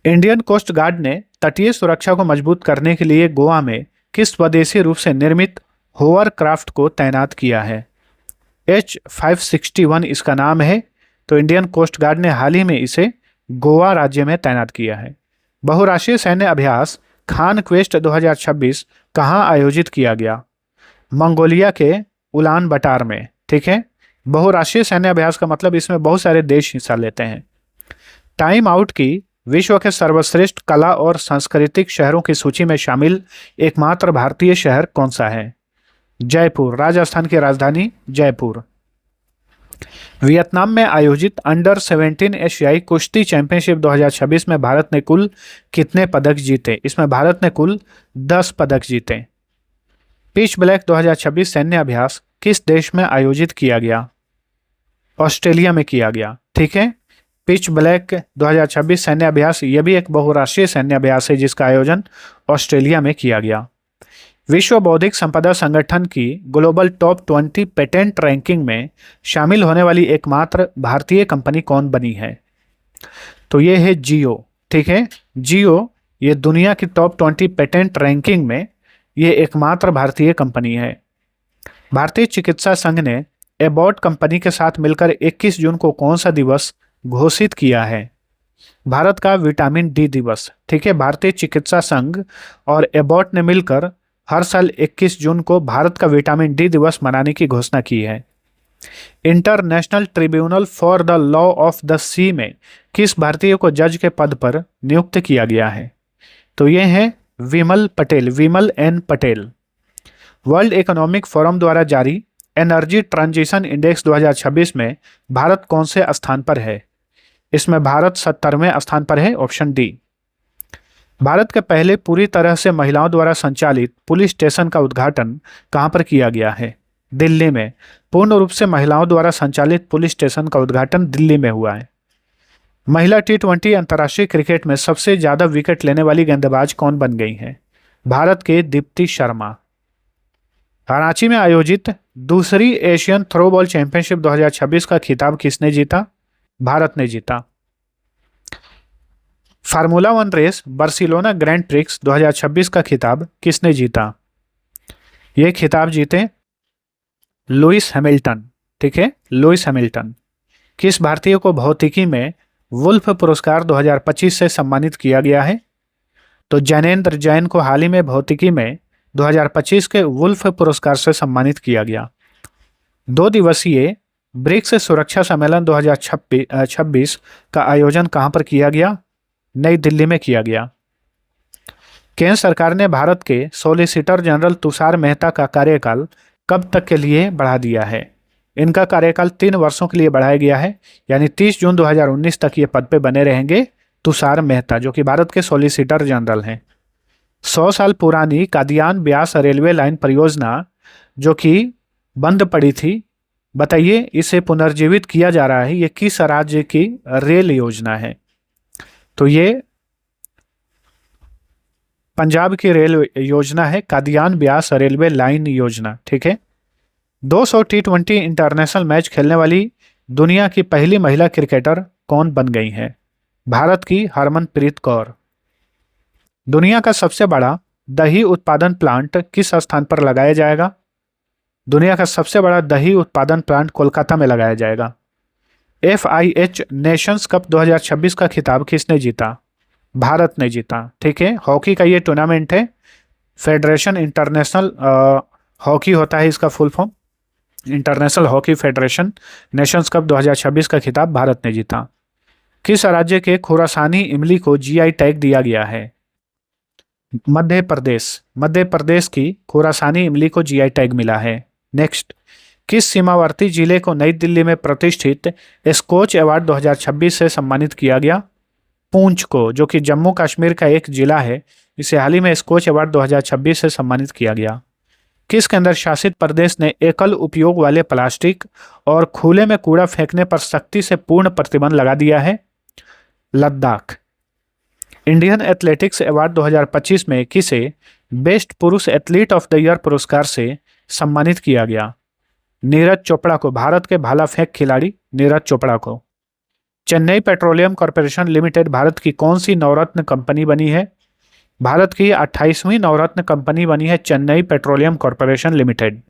इंडियन कोस्ट गार्ड ने तटीय सुरक्षा को मजबूत करने के लिए गोवा में किस स्वदेशी रूप से निर्मित होवरक्राफ्ट को तैनात किया है? H-561 इसका नाम है। तो इंडियन कोस्ट गार्ड ने हाल ही में इसे गोवा राज्य में तैनात किया है। बहुराष्ट्रीय सैन्य अभ्यास खान क्वेस्ट 2026 कहाँ आयोजित किया गया? मंगोलिया के उलान बटार में। ठीक है, बहुराष्ट्रीय सैन्य अभ्यास का मतलब इसमें बहुत सारे देश हिस्सा लेते हैं। टाइम आउट की विश्व के सर्वश्रेष्ठ कला और सांस्कृतिक शहरों की सूची में शामिल एकमात्र भारतीय शहर कौन सा है? जयपुर, राजस्थान की राजधानी जयपुर। वियतनाम में आयोजित अंडर 17 एशियाई कुश्ती चैंपियनशिप 2026 में भारत ने कुल कितने पदक जीते? इसमें भारत ने कुल 10 पदक जीते। पिच ब्लैक 2026 सैन्य अभ्यास किस देश में आयोजित किया गया? ऑस्ट्रेलिया में किया गया। ठीक है, पिच ब्लैक 2026 सैन्य अभ्यास यह भी एक बहुराष्ट्रीय सैन्य अभ्यास है जिसका आयोजन ऑस्ट्रेलिया में किया गया। विश्व बौद्धिक संपदा संगठन की ग्लोबल टॉप 20 पेटेंट रैंकिंग में शामिल होने वाली एकमात्र भारतीय कंपनी कौन बनी है? तो ये है जियो। ठीक है, जियो ये दुनिया की टॉप 20 पेटेंट रैंकिंग में ये एकमात्र भारतीय कंपनी है। भारतीय चिकित्सा संघ ने एबॉट कंपनी के साथ मिलकर 21 जून को कौन सा दिवस घोषित किया है? भारत का विटामिन डी दिवस। ठीक है, भारतीय चिकित्सा संघ और एबॉट ने मिलकर हर साल 21 जून को भारत का विटामिन डी दिवस मनाने की घोषणा की है। International Tribunal for the Law of the Sea में किस भारतीय को जज के पद पर नियुक्त किया गया है? तो ये है Vimal Patel, Vimal N Patel. World Economic Forum द्वारा जारी एनर्जी ट्रांजिशन इंडेक्स 2026 में भारत कौन से स्थान पर है? इसमें भारत 70वें स्थान पर है, ऑप्शन डी। भारत के पहले पूरी तरह से महिलाओं द्वारा संचालित पुलिस स्टेशन का उद्घाटन कहां पर किया गया है? दिल्ली में। पूर्ण रूप से महिलाओं द्वारा संचालित पुलिस स्टेशन का उद्घाटन दिल्ली में हुआ है। महिला T20 अंतर्राष्ट्रीय क्रिकेट में सबसे ज्यादा विकेट लेने वाली गेंदबाज कौन बन गई है? भारत के दीप्ति शर्मा। कराची में आयोजित दूसरी एशियन थ्रोबॉल चैंपियनशिप 2026 का खिताब किसने जीता? भारत ने जीता। Formula 1 race Barcelona Grand Prix 2026 का खिताब किसने जीता? ये खिताब जीते लुइस हैमिल्टन। ठीक है, लुइस हैमिल्टन। किस भारतीय को भौतिकी में वुल्फ पुरस्कार 2025 से सम्मानित किया गया है? तो जैनेंद्र जैन को हाल ही में भौतिकी में 2025 के वुल्फ पुरस्कार से सम्मानित किया गया। 2 दिवसीय ब्रिक्स सुरक्षा सम्मेलन 2026 का आयोजन कहां पर किया गया? नई दिल्ली में किया गया। केंद्र सरकार ने भारत के सॉलिसिटर जनरल तुषार मेहता का कार्यकाल कब तक के लिए बढ़ा दिया है? इनका कार्यकाल 3 वर्षों के लिए बढ़ाया गया है, यानी 30 जून 2019 तक ये पद पे बने रहेंगे तुषार मेहता, जो कि भारत के सॉलिसिटर जनरल हैं। 100 साल पुरानी कादियान ब्यास रेलवे लाइन परियोजना जो कि बंद पड़ी थी, बताइए इसे पुनर्जीवित किया जा रहा है। ये किस राज्य की रेल योजना है? तो ये पंजाब की रेल योजना है, कादियान ब्यास रेलवे लाइन योजना। ठीक है, 200 T20 इंटरनेशनल मैच खेलने वाली दुनिया की पहली महिला क्रिकेटर कौन बन गई हैं? भारत की हरमनप्रीत कौर। दुनिया का सबसे बड़ा दही उत्पादन प्लांट किस स्थान पर लगाया जाएगा? दुनिया का सबसे बड़ा दही उत्पादन प्लांट कोलकाता में लगाया जाएगा। FIH नेशंस कप 2026 का खिताब किसने जीता? भारत ने जीता। ठीक है, हॉकी का ये टूर्नामेंट है, फेडरेशन इंटरनेशनल हॉकी होता है इसका full form, international hockey federation. Nations cup 2026 का खिताब भारत ने जीता। किस राज्य के खुरासानी इमली को GI टैग दिया गया है? मध्य प्रदेश। मध्य प्रदेश की खुरासानी इमली को GI टैग मिला है। नेक्स्ट, किस सीमावर्ती जिले को नई दिल्ली में प्रतिष्ठित स्कोच अवार्ड 2026 से सम्मानित किया गया? पूंछ को, जो कि जम्मू कश्मीर का एक जिला है, इसे हाल ही में स्कोच अवार्ड 2026 से सम्मानित किया गया। किस केंद्र शासित प्रदेश ने एकल उपयोग वाले प्लास्टिक और खुले में कूड़ा फेंकने पर सख्ती से पूर्ण प्रतिबंध लगा दिया है? लद्दाख। इंडियन एथलेटिक्स अवार्ड 2025 में किसे बेस्ट पुरुष एथलीट ऑफ द ईयर पुरस्कार से सम्मानित किया गया? नीरज चोपड़ा को, भारत के भाला फेंक खिलाड़ी नीरज चोपड़ा को। Chennai petroleum corporation limited Bharat की कौन सी नवरत्न कंपनी बनी है? भारत की 28वीं नवरत्न कंपनी बनी है Chennai petroleum corporation limited.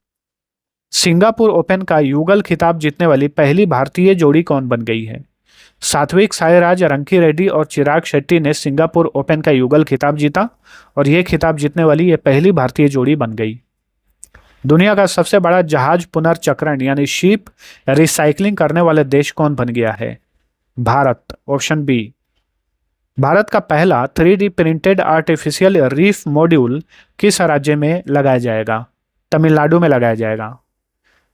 Singapore open का युगल खिताब जीतने वाली पहली भारतीय जोड़ी कौन बन गई है? सात्विक साईराज रंकी रेड्डी और चिराग शेट्टी ने सिंगापुर ओपन का युगल खिताब जीता और यह खिताब जीतने वाली ये पहली भारतीय जोड़ी बन गई। दुनिया का सबसे बड़ा जहाज पुनर्चक्रण यानी शिप रिसाइकलिंग करने वाले देश कौन बन गया है? Bharat, option B. भारत का पहला 3D printed artificial reef module किस राज्य में लगाया जाएगा? तमिलनाडु में लगाया जाएगा।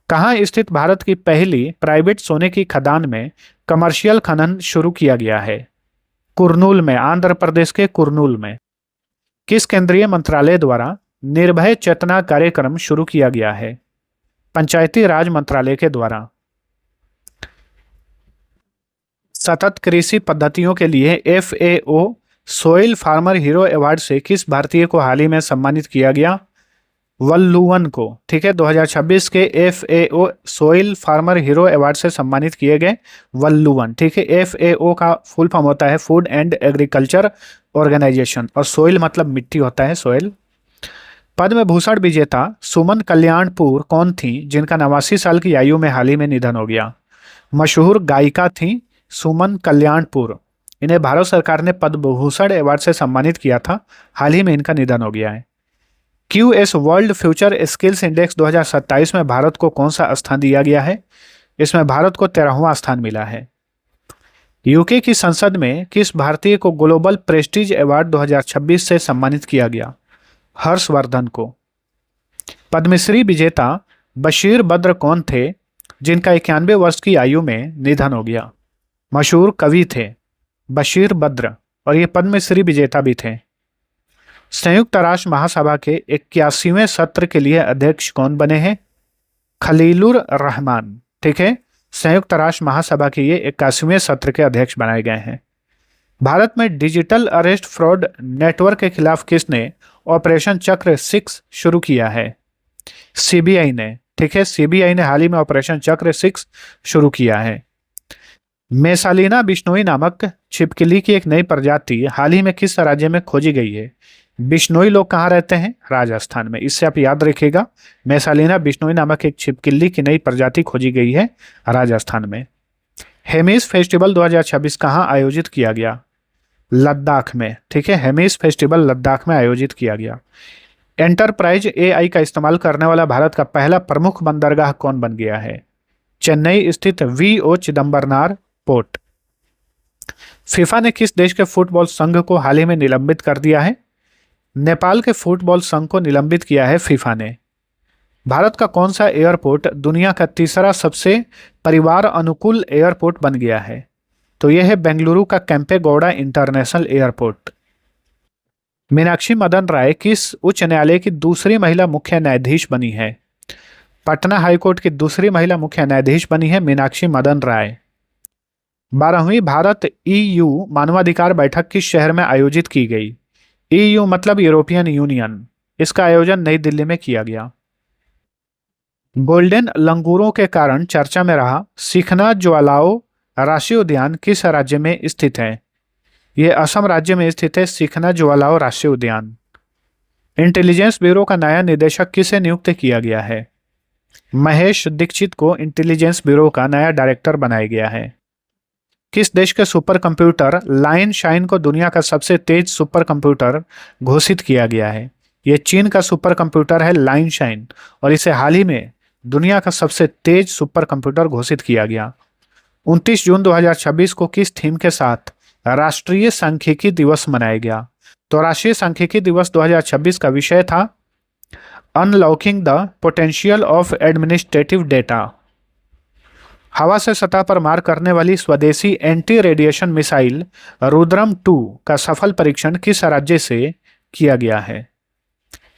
कहाँ स्थित भारत की पहली प्राइवेट सोने की खदान में कमर्शियल खनन शुरू किया गया है? कुर्नूल में, आंध्र प्रदेश के कुर्नूल में। किस केंद्रीय मंत्रालय द्वारा निर्भय चेतना कार्यक्रम शुरू किया गया है? पंचायती राज मंत्रालय के द्वारा। सतत कृषि पद्धतियों के लिए FAO soil farmer hero award से किस भारतीय को हाल ही में सम्मानित किया गया? वल्लुवन को। ठीक है, 2026 के FAO soil farmer hero award से सम्मानित किए गए वल्लुवन। ठीक है, FAO का फुल फॉर्म होता है फूड एंड एग्रीकल्चर ऑर्गेनाइजेशन और सोइल मतलब मिट्टी होता है, सोइल। पद्म भूषण विजेता सुमन कल्याणपुर कौन थी जिनका 89 साल की आयु में हाल ही में निधन हो गया? मशहूर गायिका थी सुमन कल्याणपुर। इन्हें भारत सरकार ने पद्म भूषण अवार्ड से सम्मानित किया था, हाल ही में इनका निधन हो गया है। QS world future skills index 2027 में भारत को कौन सा स्थान दिया गया है? इसमें भारत को 13वां स्थान मिला है। यूके की संसद में किस भारतीय को ग्लोबल प्रेस्टीज अवार्ड 2026 से सम्मानित किया गया? हर्षवर्धन को। पद्मश्री विजेता बशीर बद्र कौन थे जिनका 91 वर्ष की आयु में निधन हो गया? मशहूर कवि थे बशीर बद्र और ये पद्मश्री विजेता भी थे। संयुक्त राष्ट्र महासभा के 81वें सत्र के लिए अध्यक्ष कौन बने हैं? खलीलुर रहमान। ठीक है, संयुक्त राष्ट्र महासभा के ये 81वें सत्र के अध्यक्ष बनाए गए हैं। भारत में डिजिटल अरेस्ट फ्रॉड नेटवर्क के खिलाफ किसने ऑपरेशन चक्र 6 शुरू किया है? CBI ने। ठीक है, CBI ने हाल ही में ऑपरेशन चक्र 6 शुरू किया है। मेसालिना बिश्नोई नामक छिपकली की एक नई प्रजाति हाल ही में किस राज्य में खोजी गई है? बिश्नोई लोग कहाँ रहते हैं? राजस्थान में। इससे आप याद रखिएगा, मेसालिना बिश्नोई नामक एक छिपकली की नई प्रजाति खोजी गई है राजस्थान में। हेमिस फेस्टिवल 2026 कहाँ आयोजित किया गया? लद्दाख में। ठीक है, हेमिस फेस्टिवल लद्दाख में आयोजित किया गया। एंटरप्राइज AI का इस्तेमाल करने वाला भारत का पहला प्रमुख बंदरगाह कौन बन गया है? चेन्नई स्थित VO चिदम्बरनार पोर्ट। फीफा ने किस देश के फुटबॉल संघ को हाल ही में निलंबित कर दिया है? नेपाल के फुटबॉल संघ को निलंबित किया है फीफा ने। भारत का कौन सा एयरपोर्ट दुनिया का तीसरा सबसे परिवार अनुकूल एयरपोर्ट बन गया है? तो यह है बेंगलुरु का केम्पेगौड़ा इंटरनेशनल एयरपोर्ट। मीनाक्षी मदन राय किस उच्च न्यायालय की दूसरी महिला मुख्य न्यायाधीश बनी है? पटना हाईकोर्ट की दूसरी महिला मुख्य न्यायाधीश बनी है मीनाक्षी मदन राय। 12वीं भारत EU मानवाधिकार बैठक किस शहर में आयोजित की गई? EU मतलब यूरोपियन यूनियन। इसका आयोजन नई दिल्ली में किया गया। गोल्डन लंगूरों के कारण चर्चा में रहा सिखना ज्वालाओ राष्ट्रीय उद्यान किस राज्य में स्थित है? यह असम राज्य में स्थित है सिखना ज्वालाओ राष्ट्रीय उद्यान। इंटेलिजेंस ब्यूरो का नया निदेशक किसे नियुक्त किया गया है? महेश दीक्षित को इंटेलिजेंस ब्यूरो का नया डायरेक्टर बनाया गया है। किस देश के सुपर कंप्यूटर लाइन शाइन को दुनिया का सबसे तेज सुपर कंप्यूटर घोषित किया गया है? यह चीन का सुपर कंप्यूटर है लाइन शाइन और इसे हाल ही में दुनिया का सबसे तेज सुपर कंप्यूटर घोषित किया गया। 29 जून 2026 को किस थीम के साथ राष्ट्रीय सांख्यिकी दिवस मनाया गया? तो राष्ट्रीय सांख्यिकी दिवस 2026 का विषय था unlocking the potential of administrative data. हवा से सतह पर मार करने वाली स्वदेशी एंटी रेडिएशन मिसाइल रुद्रम 2 का सफल परीक्षण किस राज्य से किया गया है?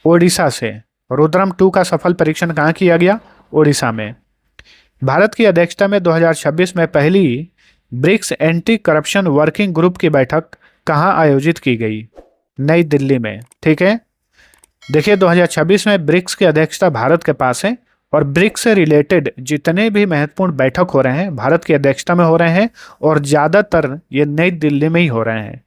ओडिशा से। रुद्रम 2 का सफल परीक्षण कहाँ किया गया? ओडिशा में। भारत की अध्यक्षता में 2026 में पहली BRICS anti corruption working group की बैठक कहाँ आयोजित की गई? नई दिल्ली में। ठीक है, देखिए 2026 में ब्रिक्स की अध्यक्षता भारत के पास है और ब्रिक्स से रिलेटेड जितने भी महत्वपूर्ण बैठक हो रहे हैं भारत की अध्यक्षता में हो रहे हैं और ज्यादातर ये नई दिल्ली में ही हो रहे हैं।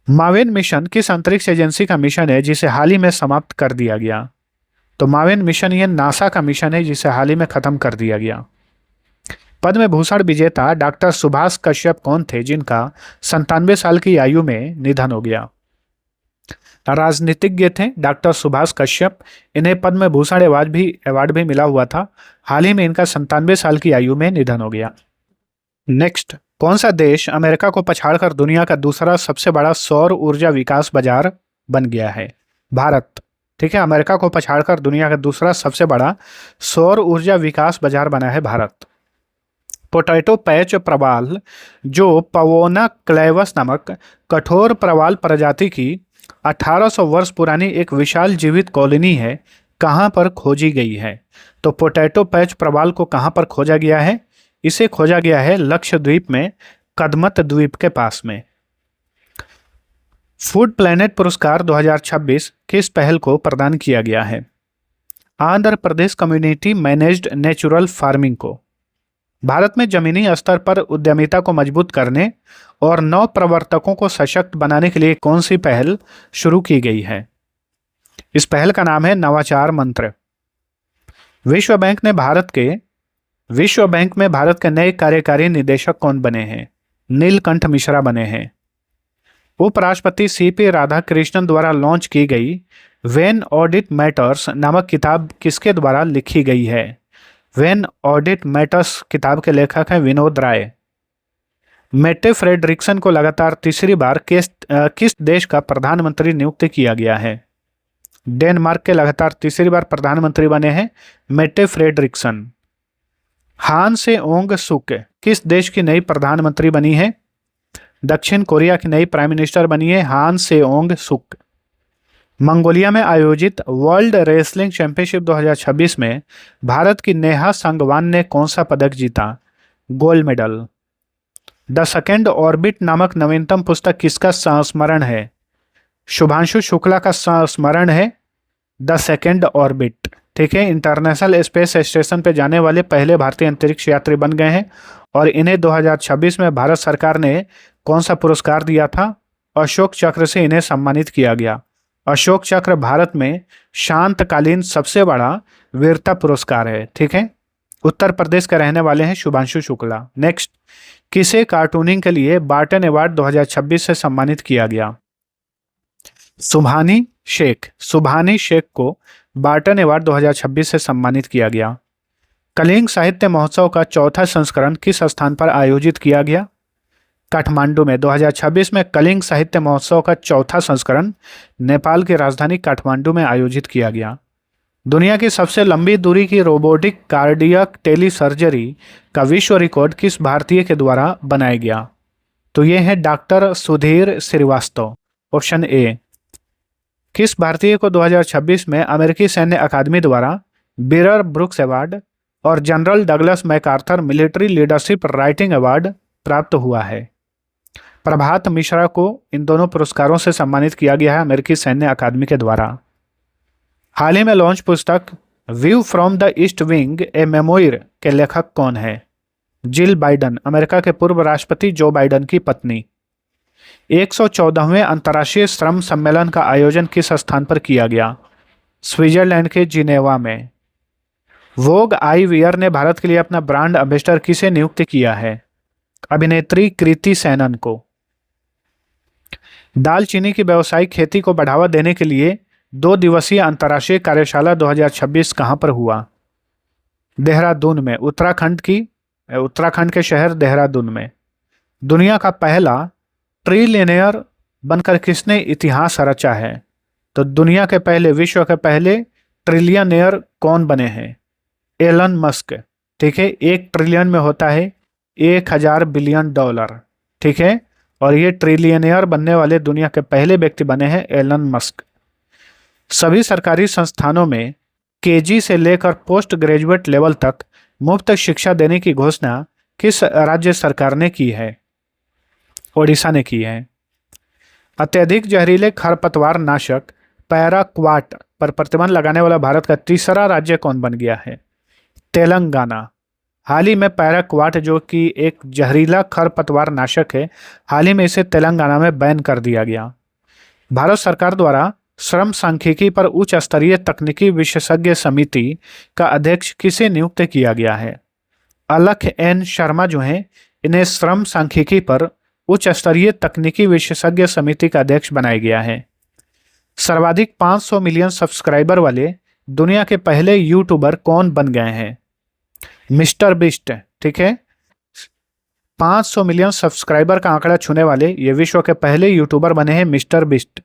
माविन मिशन किस अंतरिक्ष एजेंसी का मिशन है जिसे हाल ही में समाप्त कर दिया गया? तो माविन मिशन ये नासा का मिशन है जिसे हाल ही में खत्म कर दिया गया। पद्म भूषण विजेता डॉक्टर सुभाष कश्यप कौन थे जिनका 97 साल की आयु में निधन हो गया? राजनीतिज्ञ थे डॉक्टर सुभाष कश्यप। इन्हें पद्म भूषण अवार्ड भी मिला हुआ था। हाल ही में इनका 97 साल की आयु में निधन हो गया। नेक्स्ट, कौन सा देश अमेरिका को पछाड़कर दुनिया का दूसरा सबसे बड़ा सौर ऊर्जा विकास बाजार बन गया है? भारत। ठीक है, अमेरिका को पछाड़कर दुनिया का दूसरा सबसे बड़ा सौर ऊर्जा विकास बाजार बना है भारत। पोटैटो पैच प्रवाल जो पवोना क्लेवस नामक कठोर प्रवाल प्रजाति की 1800 वर्ष पुरानी एक विशाल जीवित कॉलोनी है, कहाँ पर खोजी गई है? तो पोटैटो पैच प्रवाल को कहाँ पर खोजा गया है? इसे खोजा गया है लक्षद्वीप में, कदमत द्वीप के पास में। फूड प्लैनेट पुरस्कार 2026 किस पहल को प्रदान किया गया है? Andhra Pradesh community managed natural farming को। भारत में जमीनी स्तर पर उद्यमिता को मजबूत करने और नव प्रवर्तकों को सशक्त बनाने के लिए कौन सी पहल शुरू की गई है? इस पहल का नाम है नवाचार मंत्र। विश्व बैंक में भारत के नए कार्यकारी निदेशक कौन बने हैं? नीलकंठ मिश्रा बने हैं। उपराष्ट्रपति सीपी राधाकृष्णन द्वारा लॉन्च की गई व्हेन ऑडिट मैटर्स नामक किताब किसके द्वारा लिखी गई है? व्हेन ऑडिट मैटर्स किताब के लेखक हैं विनोद राय। मेट्टे फ्रेडरिक्सन को लगातार तीसरी बार किस देश का प्रधानमंत्री नियुक्त किया गया है? डेनमार्क के लगातार तीसरी बार प्रधानमंत्री बने हैं मेट्टे फ्रेडरिक्सन। हान से ओंग सुक किस देश की नई प्रधानमंत्री बनी है? दक्षिण कोरिया की नई प्राइम मिनिस्टर बनी है हान से ओंग सुक। मंगोलिया में आयोजित वर्ल्ड रेसलिंग चैंपियनशिप 2026 में भारत की नेहा संगवान ने कौन सा पदक जीता? Gold medal. The second orbit नामक नवीनतम पुस्तक किसका संस्मरण है? शुभांशु शुक्ला का संस्मरण है द सेकेंड ऑर्बिट। ठीक है, इंटरनेशनल स्पेस स्टेशन पर जाने वाले पहले भारतीय अंतरिक्ष यात्री बन गए हैं और इन्हें 2026 में भारत सरकार ने कौन सा पुरस्कार दिया था? अशोक चक्र से इन्हें सम्मानित किया गया। अशोक चक्र भारत में शांतकालीन सबसे बड़ा वीरता पुरस्कार है। ठीक है, उत्तर प्रदेश के रहने वाले हैं शुभांशु शुक्ला। नेक्स्ट, किसे कार्टूनिंग के लिए बार्टन अवार्ड 2026 से सम्मानित किया गया? सुभानी शेख को बार्टन अवार्ड 2026 से सम्मानित किया गया। कलिंग साहित्य महोत्सव का चौथा संस्करण किस स्थान पर आयोजित किया गया? काठमांडू में। 2026 में कलिंग साहित्य महोत्सव का चौथा संस्करण नेपाल की राजधानी काठमांडू में आयोजित किया गया। दुनिया की सबसे लंबी दूरी की रोबोटिक कार्डियक टेलीसर्जरी का विश्व रिकॉर्ड किस भारतीय के द्वारा बनाया गया? तो ये है doctor Sudhir Shrivastava. Option A. किस भारतीय को 2026 में अमेरिकी सैन्य अकादमी द्वारा बीरर ब्रुक्स अवार्ड और General Douglas MacArthur military leadership writing award प्राप्त हुआ है? प्रभात मिश्रा को इन दोनों पुरस्कारों से सम्मानित किया गया है अमेरिकी सैन्य अकादमी के द्वारा। हाल ही में लॉन्च पुस्तक view from the east wing A memoir के लेखक कौन है? जिल बाइडन, अमेरिका के पूर्व राष्ट्रपति जो बाइडन की पत्नी। 114वें अंतर्राष्ट्रीय श्रम सम्मेलन का आयोजन किस स्थान पर किया गया? स्विट्जरलैंड के जिनेवा में। वोग आई वियर ने भारत के लिए अपना ब्रांड एम्बेसडर किसे नियुक्त किया है? अभिनेत्री कृति सेनन को। दालचीनी की व्यावसायिक खेती को बढ़ावा देने के लिए 2 दिवसीय अंतर्राष्ट्रीय कार्यशाला 2026 कहां पर हुआ? देहरादून में। उत्तराखंड के शहर देहरादून में। दुनिया का पहला ट्रिलियनेयर बनकर किसने इतिहास रचा है? तो दुनिया के पहले, विश्व के पहले ट्रिलियनेयर कौन बने हैं? Elon Musk. ठीक है, 1 ट्रिलियन में होता है 1000 बिलियन डॉलर। ठीक है, और ये ट्रिलियनेयर बनने वाले दुनिया के पहले व्यक्ति बने हैं एलन मस्क। सभी सरकारी संस्थानों में केजी से लेकर पोस्ट ग्रेजुएट लेवल तक मुफ्त शिक्षा देने की घोषणा किस राज्य सरकार ने की है? ओडिशा ने की है। अत्यधिक जहरीले खरपतवार नाशक पैराक्वाट पर प्रतिबंध लगाने वाला भारत का तीसरा राज्य कौन बन गया है? तेलंगाना। हाल ही में पैराक्वाट, जो कि एक जहरीला खरपतवार नाशक है, हाल ही में इसे तेलंगाना में बैन कर दिया गया। भारत सरकार द्वारा श्रम सांख्यिकी पर उच्च स्तरीय तकनीकी विशेषज्ञ समिति का अध्यक्ष किसे नियुक्त किया गया है? अलख एन शर्मा जो हैं, इन्हें श्रम सांख्यिकी पर उच्च स्तरीय तकनीकी विशेषज्ञ समिति का अध्यक्ष बनाया गया है। सर्वाधिक 500 मिलियन सब्सक्राइबर वाले दुनिया के पहले यूट्यूबर कौन बन गए हैं? मिस्टर बिस्ट। ठीक है, 500 मिलियन सब्सक्राइबर का आंकड़ा छूने वाले ये विश्व के पहले यूट्यूबर बने हैं मिस्टर बिस्ट।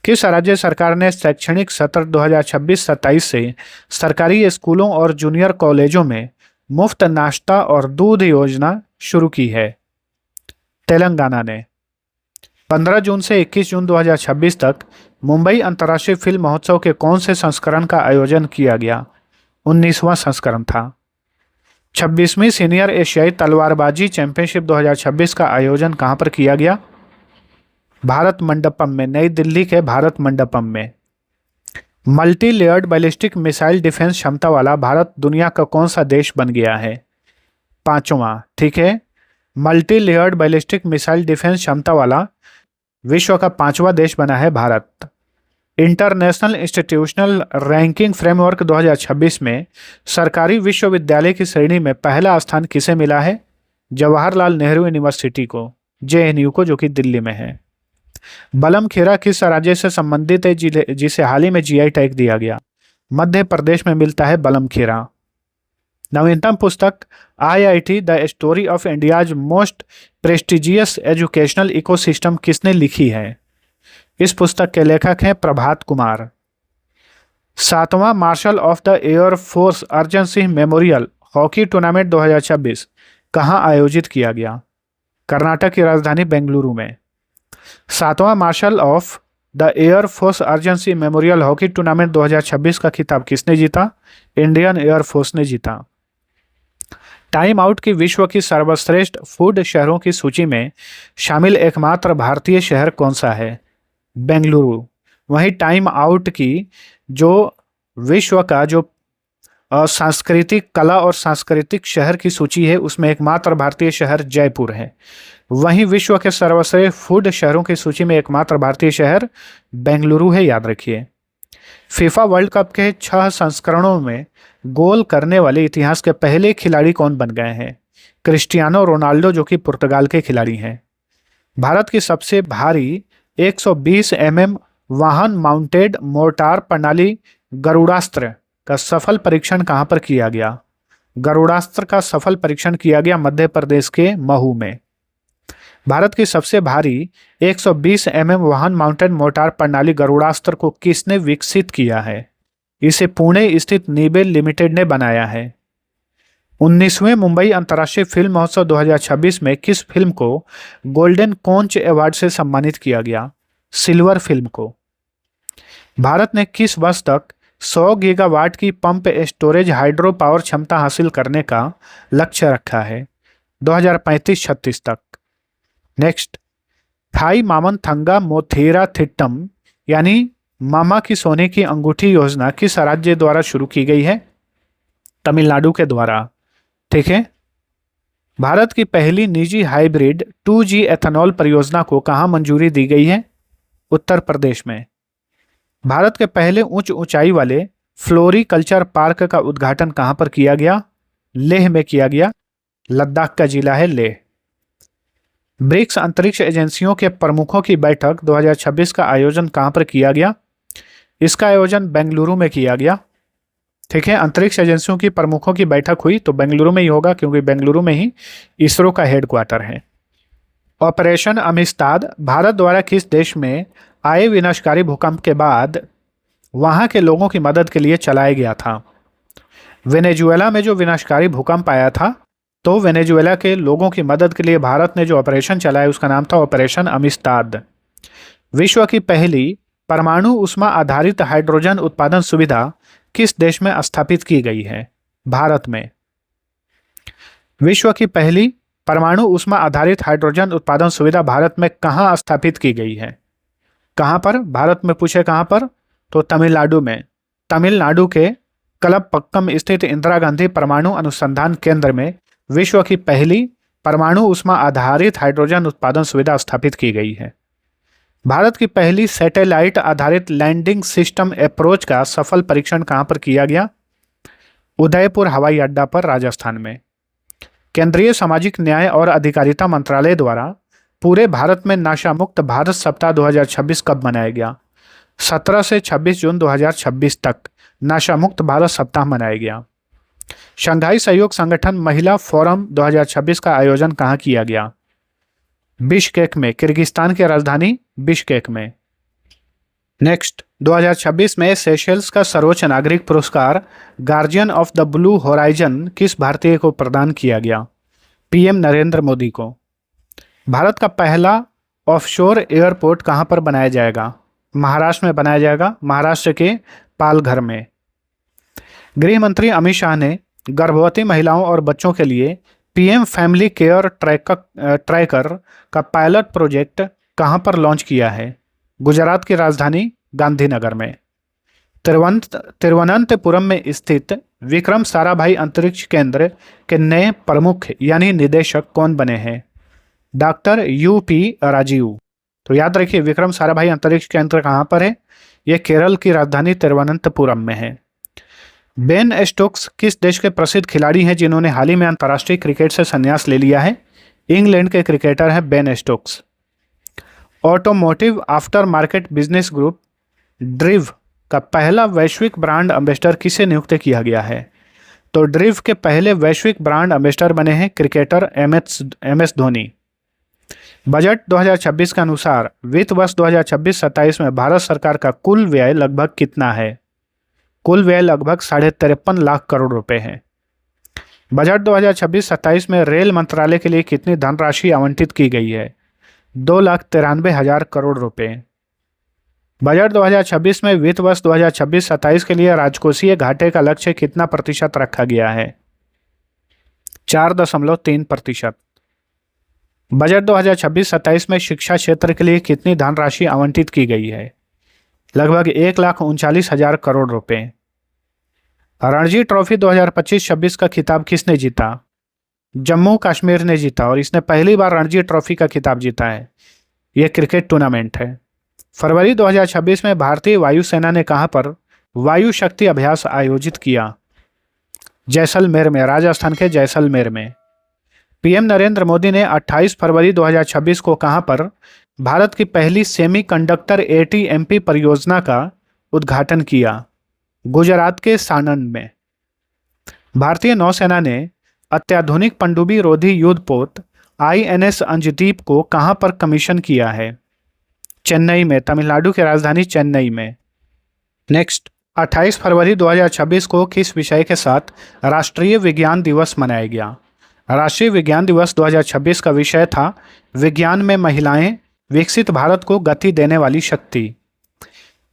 किस राज्य सरकार ने शैक्षणिक सत्र 2026-27 से सरकारी स्कूलों और जूनियर कॉलेजों में मुफ्त नाश्ता और दूध योजना शुरू की है? तेलंगाना ने। 15 जून से 21 जून 2026 तक मुंबई अंतर्राष्ट्रीय फिल्म महोत्सव के कौन से संस्करण का आयोजन किया गया? 19वां संस्करण था। 26वीं सीनियर एशियाई तलवारबाजी चैंपियनशिप 2026 का आयोजन कहां पर किया गया? भारत मंडपम में, नई दिल्ली के भारत मंडपम में। Multi layered ballistic missile defence क्षमता वाला भारत दुनिया का कौन सा देश बन गया है? 5वां। ठीक है, multi layered ballistic missile defence क्षमता वाला विश्व का 5वां देश बना है Bharat. International institutional ranking framework 2026 में सरकारी विश्वविद्यालय की श्रेणी में पहला स्थान किसे मिला है? जवाहरलाल नेहरू यूनिवर्सिटी को, जेएनयू को, जो कि दिल्ली में है। बलमखेरा किस राज्य से संबंधित है जिसे हाल ही में जीआई टैग दिया गया? मध्य प्रदेश में मिलता है बलमखेरा। नवीनतम पुस्तक IIT the story of India's most prestigious educational ecosystem किसने लिखी है? इस पुस्तक के लेखक हैं प्रभात कुमार। 7वां marshal of the air force Arjan Singh memorial hockey tournament 2026 कहां आयोजित किया गया? कर्नाटक की राजधानी बेंगलुरु में। 7वां marshal of the air force Arjan Singh memorial hockey tournament 2026 का खिताब किसने जीता? इंडियन एयर फोर्स ने जीता। टाइम आउट की विश्व की सर्वश्रेष्ठ फूड शहरों की सूची में शामिल एकमात्र भारतीय शहर कौन सा है? बेंगलुरु। वहीं टाइम आउट की जो विश्व का जो सांस्कृतिक कला और सांस्कृतिक शहर की सूची है उसमें एकमात्र भारतीय शहर जयपुर है। वहीं विश्व के सर्वश्रेष्ठ फूड शहरों की सूची में एकमात्र भारतीय शहर बेंगलुरु है, याद रखिए। फीफा वर्ल्ड कप के 6 संस्करणों में गोल करने वाले इतिहास के पहले खिलाड़ी कौन बन गए हैं? क्रिस्टियानो रोनाल्डो, जो कि पुर्तगाल के खिलाड़ी हैं। भारत की सबसे भारी 120 mm वाहन माउंटेड मोर्टार प्रणाली गरुड़ास्त्र का सफल परीक्षण कहां पर किया गया? गरुड़ास्त्र का सफल परीक्षण किया गया मध्य प्रदेश के महू में। भारत की सबसे भारी 120 mm वाहन माउंटेड मोर्टार प्रणाली गरुड़ास्त्र को किसने विकसित किया है? इसे पुणे स्थित नीबेल लिमिटेड ने बनाया है। 19वें मुंबई अंतर्राष्ट्रीय फिल्म महोत्सव 2026 में किस फिल्म को गोल्डन कॉन्च अवार्ड से सम्मानित किया गया? सिल्वर फिल्म को। भारत ने किस वर्ष तक 100 गीगावाट की पंप स्टोरेज हाइड्रो पावर क्षमता हासिल करने का लक्ष्य रखा है? 2035-36 तक। नेक्स्ट, थाई मामन थंगा मोथेरा थिट्टम यानी मामा की सोने की अंगूठी योजना किस राज्य द्वारा शुरू की गई है? तमिलनाडु के द्वारा। ठीक है। भारत की पहली निजी हाइब्रिड 2G एथेनॉल परियोजना को कहां मंजूरी दी गई है? उत्तर प्रदेश में। भारत के पहले उच्च ऊंचाई वाले फ्लोरीकल्चर पार्क का उद्घाटन कहां पर किया गया? लेह में किया गया। लद्दाख का जिला है लेह। ब्रिक्स अंतरिक्ष एजेंसियों के प्रमुखों की बैठक 2026 का आयोजन कहां पर किया गया? इसका आयोजन बेंगलुरु में किया गया। ठीक है, अंतरिक्ष एजेंसियों की प्रमुखों की बैठक हुई तो बेंगलुरु में ही होगा, क्योंकि बेंगलुरु में ही इसरो का हेडक्वार्टर है। ऑपरेशन अमिस्ताद भारत द्वारा किस देश में आए विनाशकारी भूकंप के बाद वहां के लोगों की मदद के लिए चलाया गया था? वेनेजुएला में जो विनाशकारी भूकंप आया था तो वेनेजुएला के लोगों की मदद के लिए भारत ने जो ऑपरेशन चलाया उसका नाम था ऑपरेशन अमिस्ताद। विश्व की पहली परमाणु ऊष्मा आधारित हाइड्रोजन उत्पादन सुविधा किस देश में स्थापित की गई है? भारत में। विश्व की पहली परमाणु ऊष्मा आधारित हाइड्रोजन उत्पादन सुविधा भारत में कहाँ स्थापित की गई है? कहाँ पर? भारत में पूछे कहाँ पर, तो तमिलनाडु में। तमिलनाडु के कलपक्कम स्थित इंदिरा गांधी परमाणु अनुसंधान केंद्र में विश्व की पहली परमाणु ऊष्मा आधारित हाइड्रोजन उत्पादन सुविधा स्थापित की गई है। भारत की पहली सैटेलाइट आधारित लैंडिंग सिस्टम अप्रोच का सफल परीक्षण कहां पर किया गया? उदयपुर हवाई अड्डा पर, राजस्थान में। केंद्रीय सामाजिक न्याय और अधिकारिता मंत्रालय द्वारा पूरे भारत में नशा मुक्त भारत सप्ताह 2026 कब मनाया गया? 17 से 26 जून 2026 तक नशा मुक्त भारत सप्ताह मनाया गया। शंघाई सहयोग संगठन महिला फोरम 2026 का आयोजन कहाँ किया गया? बिश्केक में, किर्गिस्तान की राजधानी बिश्केक में। नेक्स्ट, 2026 में सेशेल्स का सर्वोच्च नागरिक पुरस्कार guardian of the blue horizon किस भारतीय को प्रदान किया गया? पीएम नरेंद्र मोदी को। भारत का पहला ऑफशोर एयरपोर्ट कहां पर बनाया जाएगा? महाराष्ट्र में बनाया जाएगा, महाराष्ट्र के पालघर में। गृह मंत्री अमित शाह ने गर्भवती महिलाओं और बच्चों के लिए पीएम फैमिली केयर ट्रैकर का पायलट प्रोजेक्ट कहां पर लॉन्च किया है? गुजरात की राजधानी गांधीनगर में। तिरुवनंतपुरम में स्थित विक्रम साराभाई अंतरिक्ष केंद्र के नए प्रमुख यानी निदेशक कौन बने हैं? Doctor UP Rajeev. तो याद रखिए, विक्रम साराभाई अंतरिक्ष केंद्र कहां पर है? यह केरल की राजधानी तिरुवनंतपुरम में है। बेन स्टोक्स किस देश के प्रसिद्ध खिलाड़ी हैं जिन्होंने हाल ही में अंतर्राष्ट्रीय क्रिकेट से संन्यास ले लिया है? इंग्लैंड के क्रिकेटर हैं Ben Stokes. Automotive after market business group DRiV का पहला वैश्विक ब्रांड एम्बेसडर किसे नियुक्त किया गया है? तो ड्रिव के पहले वैश्विक ब्रांड एम्बेसडर बने हैं cricketer M S Dhoni. Budget 2026 के अनुसार वित्त वर्ष 2026-27 में भारत सरकार का कुल व्यय लगभग कितना है? कुल व्यय लगभग 53.5 लाख करोड़ रुपए है। बजट 2026-27 में रेल मंत्रालय के लिए कितनी धनराशि आवंटित की गई है? 2,93,000 करोड़ रुपए। बजट 2026 में वित्त वर्ष 2026-27 के लिए राजकोषीय घाटे का लक्ष्य कितना प्रतिशत रखा गया है? 4.3%। बजट 2026-27 में शिक्षा क्षेत्र के लिए कितनी धनराशि आवंटित की गई है? लगभग 1,39,000 करोड़ रुपए। रणजी ट्रॉफी 2025-26 का खिताब किसने जीता? जम्मू कश्मीर ने जीता और इसने पहली बार रणजी ट्रॉफी का खिताब जीता है। यह क्रिकेट टूर्नामेंट है। फरवरी 2026 में भारतीय वायुसेना ने कहां पर वायु शक्ति अभ्यास आयोजित किया? जैसलमेर में, राजस्थान के जैसलमेर में। पीएम नरेंद्र मोदी ने 28 फरवरी 2026 को कहां पर भारत की पहली सेमीकंडक्टर एटीएमपी परियोजना का उद्घाटन किया? गुजरात के सानंद में। भारतीय नौसेना ने अत्याधुनिक पनडुब्बी रोधी युद्धपोत आईएनएस अंजदीप को कहां पर कमीशन किया है? चेन्नई में, तमिलनाडु की राजधानी चेन्नई में। नेक्स्ट, 28 फरवरी 2026 को किस विषय के साथ राष्ट्रीय विज्ञान दिवस मनाया गया? राष्ट्रीय विज्ञान दिवस 2026 का विषय था विज्ञान में महिलाएं, विकसित भारत को गति देने वाली शक्ति।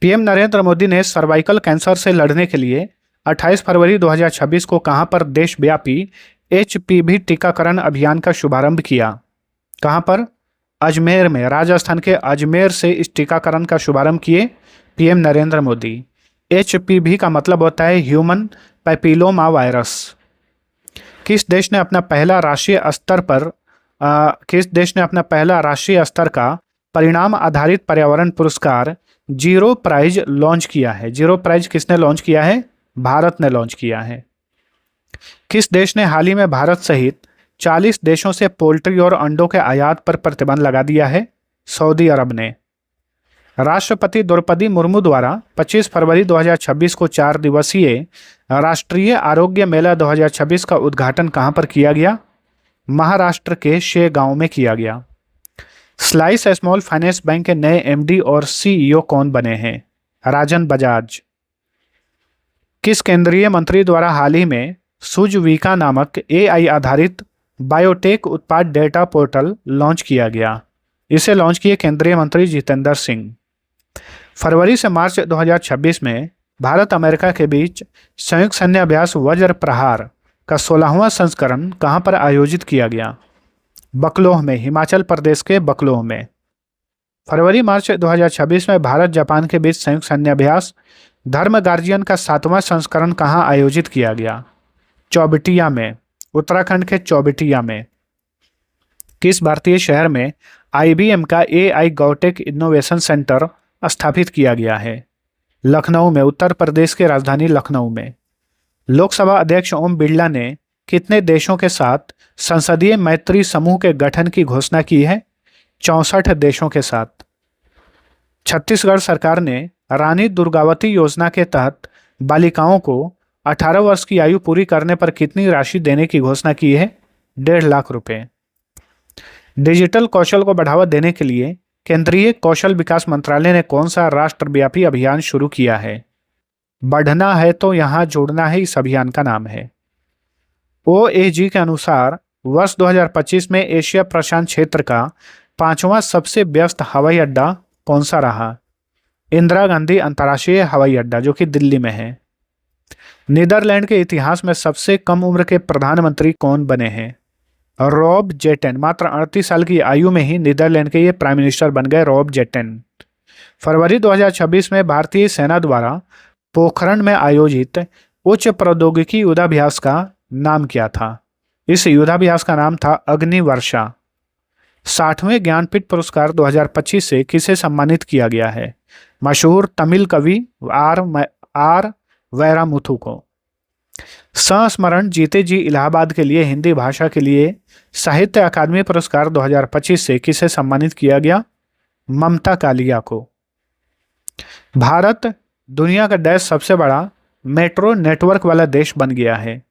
पीएम नरेंद्र मोदी ने सर्वाइकल कैंसर से लड़ने के लिए 28 फरवरी 2026 को कहां पर देशव्यापी एचपीवी टीकाकरण अभियान का शुभारंभ किया? कहां पर? अजमेर में, राजस्थान के अजमेर से इस टीकाकरण का शुभारंभ किए पीएम नरेंद्र मोदी। एचपीवी का मतलब होता है ह्यूमन पैपिलोमा वायरस। किस देश ने अपना पहला राष्ट्रीय स्तर का परिणाम आधारित पर्यावरण पुरस्कार जीरो प्राइज लॉन्च किया है? जीरो प्राइज किसने लॉन्च किया है? भारत ने लॉन्च किया है। किस देश ने हाल ही में भारत सहित 40 देशों से पोल्ट्री और अंडों के आयात पर प्रतिबंध लगा दिया है? सऊदी अरब ने। राष्ट्रपति द्रौपदी मुर्मू द्वारा 25 फरवरी 2026 को 4 दिवसीय राष्ट्रीय आरोग्य मेला 2026 का उद्घाटन कहां पर किया गया? महाराष्ट्र के शेगांव में किया गया। स्लाइस स्मॉल फाइनेंस बैंक के नए एमडी और सीईओ कौन बने हैं? राजन बजाज। किस केंद्रीय मंत्री द्वारा हाल ही में सुजवीका नामक एआई आधारित बायोटेक उत्पाद डेटा पोर्टल लॉन्च किया गया? इसे लॉन्च किए केंद्रीय मंत्री जितेंद्र सिंह। फरवरी से मार्च 2026 में भारत अमेरिका के बीच संयुक्त सैन्य अभ्यास वज्र प्रहार का 16वां संस्करण कहां पर आयोजित किया गया? बकलोह में, हिमाचल प्रदेश के बकलोह में। फरवरी मार्च 2026 में भारत जापान के बीच संयुक्त सैन्य अभ्यास धर्म गार्जियन का 7वां संस्करण कहां आयोजित किया गया? चौबटिया में, उत्तराखंड के चौबटिया में। किस भारतीय शहर में IBM का AI गौटेक इनोवेशन सेंटर स्थापित किया गया है? लखनऊ में, उत्तर प्रदेश की राजधानी लखनऊ में। लोकसभा अध्यक्ष ओम बिरला ने कितने देशों के साथ संसदीय मैत्री समूह के गठन की घोषणा की है? 64 देशों के साथ। छत्तीसगढ़ सरकार ने रानी दुर्गावती योजना के तहत बालिकाओं को 18 वर्ष की आयु पूरी करने पर कितनी राशि देने की घोषणा की है? 1.5 लाख रुपए। डिजिटल कौशल को बढ़ावा देने के लिए केंद्रीय कौशल विकास मंत्रालय ने कौन सा राष्ट्रव्यापी अभियान शुरू किया है? बढ़ना है तो यहां जुड़ना है, इस अभियान का नाम है। OAG के अनुसार वर्ष 2025 में एशिया प्रशांत क्षेत्र का 5वां सबसे व्यस्त हवाई अड्डा कौन सा रहा? इंदिरा गांधी अंतर्राष्ट्रीय हवाई अड्डा, जो कि दिल्ली में है। नीदरलैंड के इतिहास में सबसे कम उम्र के प्रधानमंत्री कौन बने हैं? रॉब जेटन। मात्र 38 साल की आयु में ही नीदरलैंड के ये प्राइम मिनिस्टर बन गए, रॉब जेटन। फरवरी 2026 में भारतीय सेना द्वारा पोखरण में आयोजित उच्च प्रौद्योगिकी युद्धाभ्यास का नाम क्या था? इस युद्धाभ्यास का नाम था अग्निवर्षा। 60वें ज्ञानपीठ पुरस्कार 2025 से किसे सम्मानित किया गया है? मशहूर तमिल कवि आर वैरामुथु को। संस्मरण जीते जी इलाहाबाद के लिए हिंदी भाषा के लिए साहित्य अकादमी पुरस्कार 2025 से किसे सम्मानित किया गया? ममता कालिया को। भारत दुनिया का देश सबसे बड़ा मेट्रो नेटवर्क वाला देश बन गया है।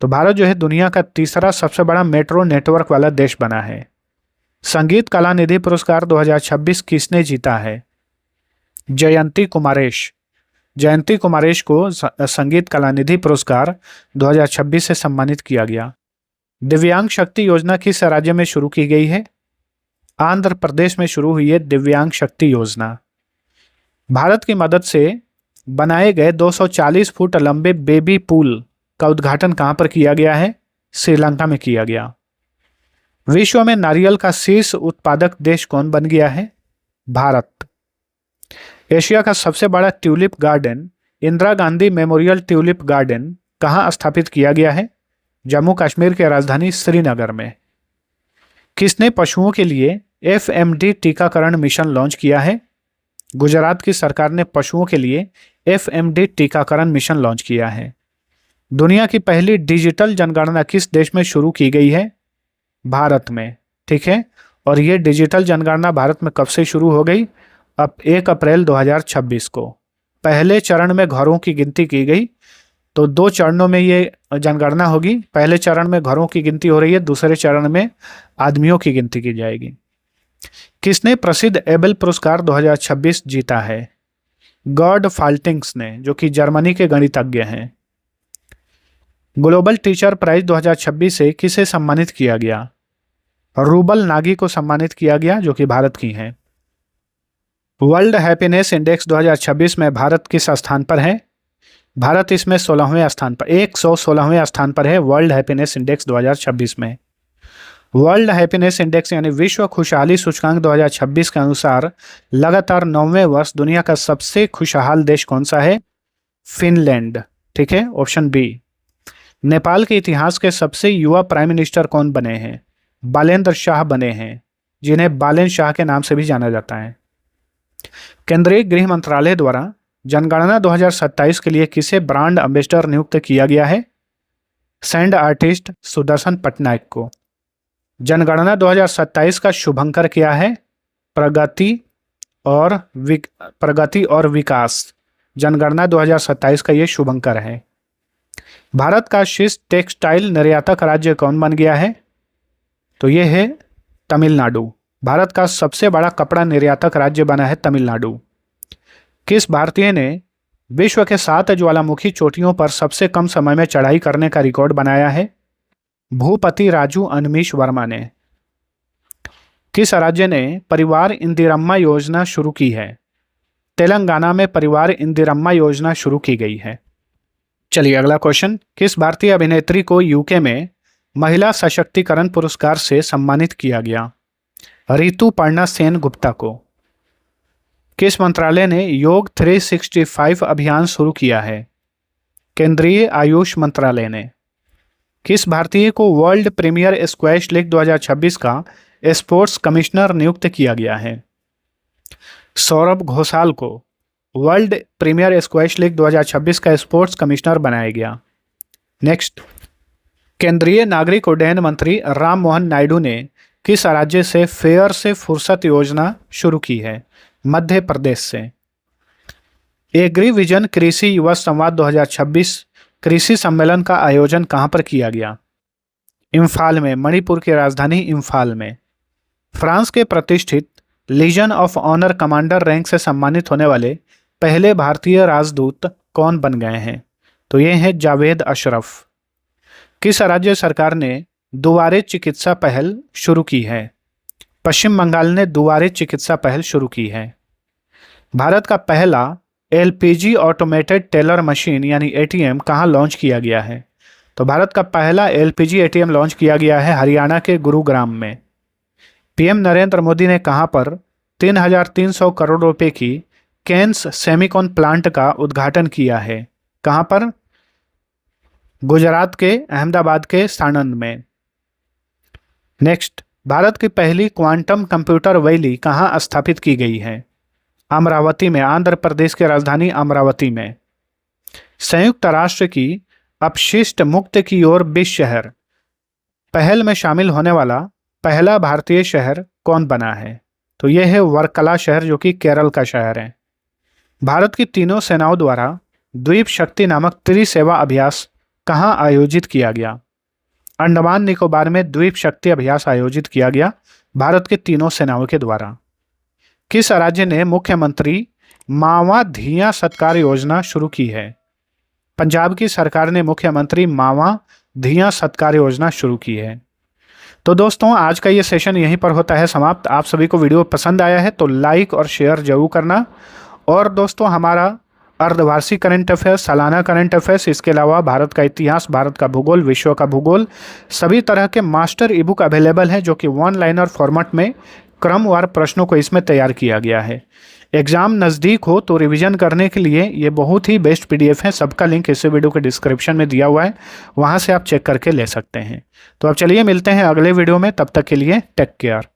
तो भारत जो है दुनिया का तीसरा सबसे बड़ा मेट्रो नेटवर्क वाला देश बना है। संगीत कला निधि पुरस्कार 2026 किसने जीता है? जयंती कुमारेश। जयंती कुमारेश को संगीत कला निधि पुरस्कार 2026 से सम्मानित किया गया। दिव्यांग शक्ति योजना किस राज्य में शुरू की गई है? आंध्र प्रदेश में शुरू हुई है दिव्यांग शक्ति योजना। भारत की मदद से बनाए गए 240 फुट लंबे बेबी पूल का उद्घाटन कहां पर किया गया है? श्रीलंका में किया गया। विश्व में नारियल का शीर्ष उत्पादक देश कौन बन गया है? भारत। एशिया का सबसे बड़ा tulip garden Indira Gandhi memorial tulip garden कहां स्थापित किया गया है? जम्मू कश्मीर की राजधानी श्रीनगर में। किसने पशुओं के लिए FMD टीकाकरण मिशन लॉन्च किया है? गुजरात की सरकार ने पशुओं के लिए FMD टीकाकरण मिशन लॉन्च किया है। दुनिया की पहली डिजिटल जनगणना किस देश में शुरू की गई है? भारत में। ठीक है, और ये डिजिटल जनगणना भारत में कब से शुरू हो गई? अब 1 अप्रैल 2026 को। पहले चरण में घरों की गिनती की गई, तो 2 चरणों में ये जनगणना होगी। पहले चरण में घरों की गिनती हो रही है, दूसरे चरण में आदमियों की गिनती की जाएगी। किसने प्रसिद्ध एबेल पुरस्कार 2026 जीता है? गॉड फाल्टिंग्स ने, जो कि जर्मनी के गणितज्ञ हैं। ग्लोबल टीचर प्राइज 2026 से किसे सम्मानित किया गया? रूबल नागी को सम्मानित किया गया, जो कि भारत की हैं। वर्ल्ड हैप्पीनेस इंडेक्स 2026 में भारत किस स्थान पर है? भारत इसमें 16वें स्थान पर, 116वें स्थान पर है वर्ल्ड हैप्पीनेस इंडेक्स 2026 में। वर्ल्ड हैप्पीनेस इंडेक्स यानी विश्व खुशहाली सूचकांक 2026 के अनुसार लगातार 9वें वर्ष दुनिया का सबसे खुशहाल देश कौन सा है? फिनलैंड। ठीक है, ऑप्शन बी। नेपाल के इतिहास के सबसे युवा प्राइम मिनिस्टर कौन बने हैं? बालेंद्र शाह बने हैं, जिन्हें बालेन शाह के नाम से भी जाना जाता है। केंद्रीय गृह मंत्रालय द्वारा जनगणना 2027 के लिए किसे ब्रांड एम्बेसडर नियुक्त किया गया है? सैंड आर्टिस्ट सुदर्शन पटनायक को। जनगणना 2027 का शुभंकर क्या है? प्रगति और विकास। जनगणना 2027 का ये शुभंकर है। भारत का शीर्ष टेक्सटाइल निर्यातक राज्य कौन बन गया है? तो ये है तमिलनाडु। भारत का सबसे बड़ा कपड़ा निर्यातक राज्य बना है तमिलनाडु। किस भारतीय ने विश्व के 7 ज्वालामुखी चोटियों पर सबसे कम समय में चढ़ाई करने का रिकॉर्ड बनाया है? भूपति राजू अनमीश वर्मा ने। किस राज्य ने परिवार इंदिरम्मा योजना शुरू की है? तेलंगाना में परिवार इंदिरम्मा योजना शुरू की गई है? चलिए अगला क्वेश्चन, किस भारतीय अभिनेत्री को यूके में महिला सशक्तिकरण पुरस्कार से सम्मानित किया गया? ऋतुपर्णा सेन गुप्ता को। किस मंत्रालय ने योग 365 अभियान शुरू किया है? केंद्रीय आयुष मंत्रालय ने। किस भारतीय को वर्ल्ड प्रीमियर स्क्वैश लीग 2026 का स्पोर्ट्स कमिश्नर नियुक्त किया गया है? सौरभ घोषाल को वर्ल्ड प्रीमियर स्क्वैश लीग 2026 का स्पोर्ट्स कमिश्नर बनाया गया। नेक्स्ट, केंद्रीय नागरिक उड्डयन मंत्री राम मोहन नायडू ने किस राज्य से फेयर से फुर्सत योजना शुरू की है? मध्य प्रदेश से। एग्री विजन कृषि युवा संवाद 2026 कृषि सम्मेलन का आयोजन कहां पर किया गया? इम्फाल में, मणिपुर की राजधानी इम्फाल में। फ्रांस के प्रतिष्ठित Legion of Honour commander rank से सम्मानित होने वाले पहले भारतीय राजदूत कौन बन गए हैं? तो ये हैं जावेद अशरफ। किस राज्य सरकार ने दुआरे चिकित्सा पहल शुरू की है? पश्चिम बंगाल ने दुआरे चिकित्सा पहल शुरू की है। भारत का पहला एलपीजी ऑटोमेटेड टेलर मशीन यानी एटीएम कहाँ लॉन्च किया गया है? तो भारत का पहला एलपीजी एटीएम लॉन्च किया गया है हरियाणा के गुरुग्राम में। पीएम नरेंद्र मोदी ने कहां पर 3,300 करोड़ रुपए की केन्स सेमिकॉन प्लांट का उद्घाटन किया है? कहां पर? गुजरात के अहमदाबाद के साणंद में। नेक्स्ट, भारत की पहली क्वांटम कंप्यूटर वैली कहां स्थापित की गई है? अमरावती में, आंध्र प्रदेश की राजधानी अमरावती में। संयुक्त राष्ट्र की अपशिष्ट मुक्त की ओर 20 शहर पहल में शामिल होने वाला पहला भारतीय शहर कौन बना है? तो यह है वर्कला शहर, जो कि केरल का शहर है। भारत की तीनों सेनाओं द्वारा द्वीप शक्ति नामक त्रिसेवा अभ्यास कहां आयोजित किया गया? अंडमान निकोबार में द्वीप शक्ति अभ्यास आयोजित किया गया भारत के तीनों सेनाओं के द्वारा। किस राज्य ने मुख्यमंत्री मावा धिया सत्कार योजना शुरू की है? पंजाब की सरकार ने मुख्यमंत्री मावा धिया सत्कार योजना शुरू की है। तो दोस्तों, आज का ये सेशन यहीं पर होता है समाप्त। आप सभी को वीडियो पसंद आया है तो लाइक और शेयर जरूर करना। और दोस्तों, हमारा अर्धवार्षिक करंट अफेयर्स, सालाना करंट अफेयर्स, इसके अलावा भारत का इतिहास, भारत का भूगोल, विश्व का भूगोल, सभी तरह के मास्टर ई बुक अवेलेबल है, जो कि वन लाइनर फॉर्मेट में क्रमवार प्रश्नों को इसमें तैयार किया गया है। एग्जाम नज़दीक हो तो रिवीजन करने के लिए ये बहुत ही बेस्ट पीडीएफ है। सबका लिंक इस वीडियो के डिस्क्रिप्शन में दिया हुआ है, वहाँ से आप चेक करके ले सकते हैं। तो अब चलिए मिलते हैं अगले वीडियो में, तब तक के लिए टेक केयर।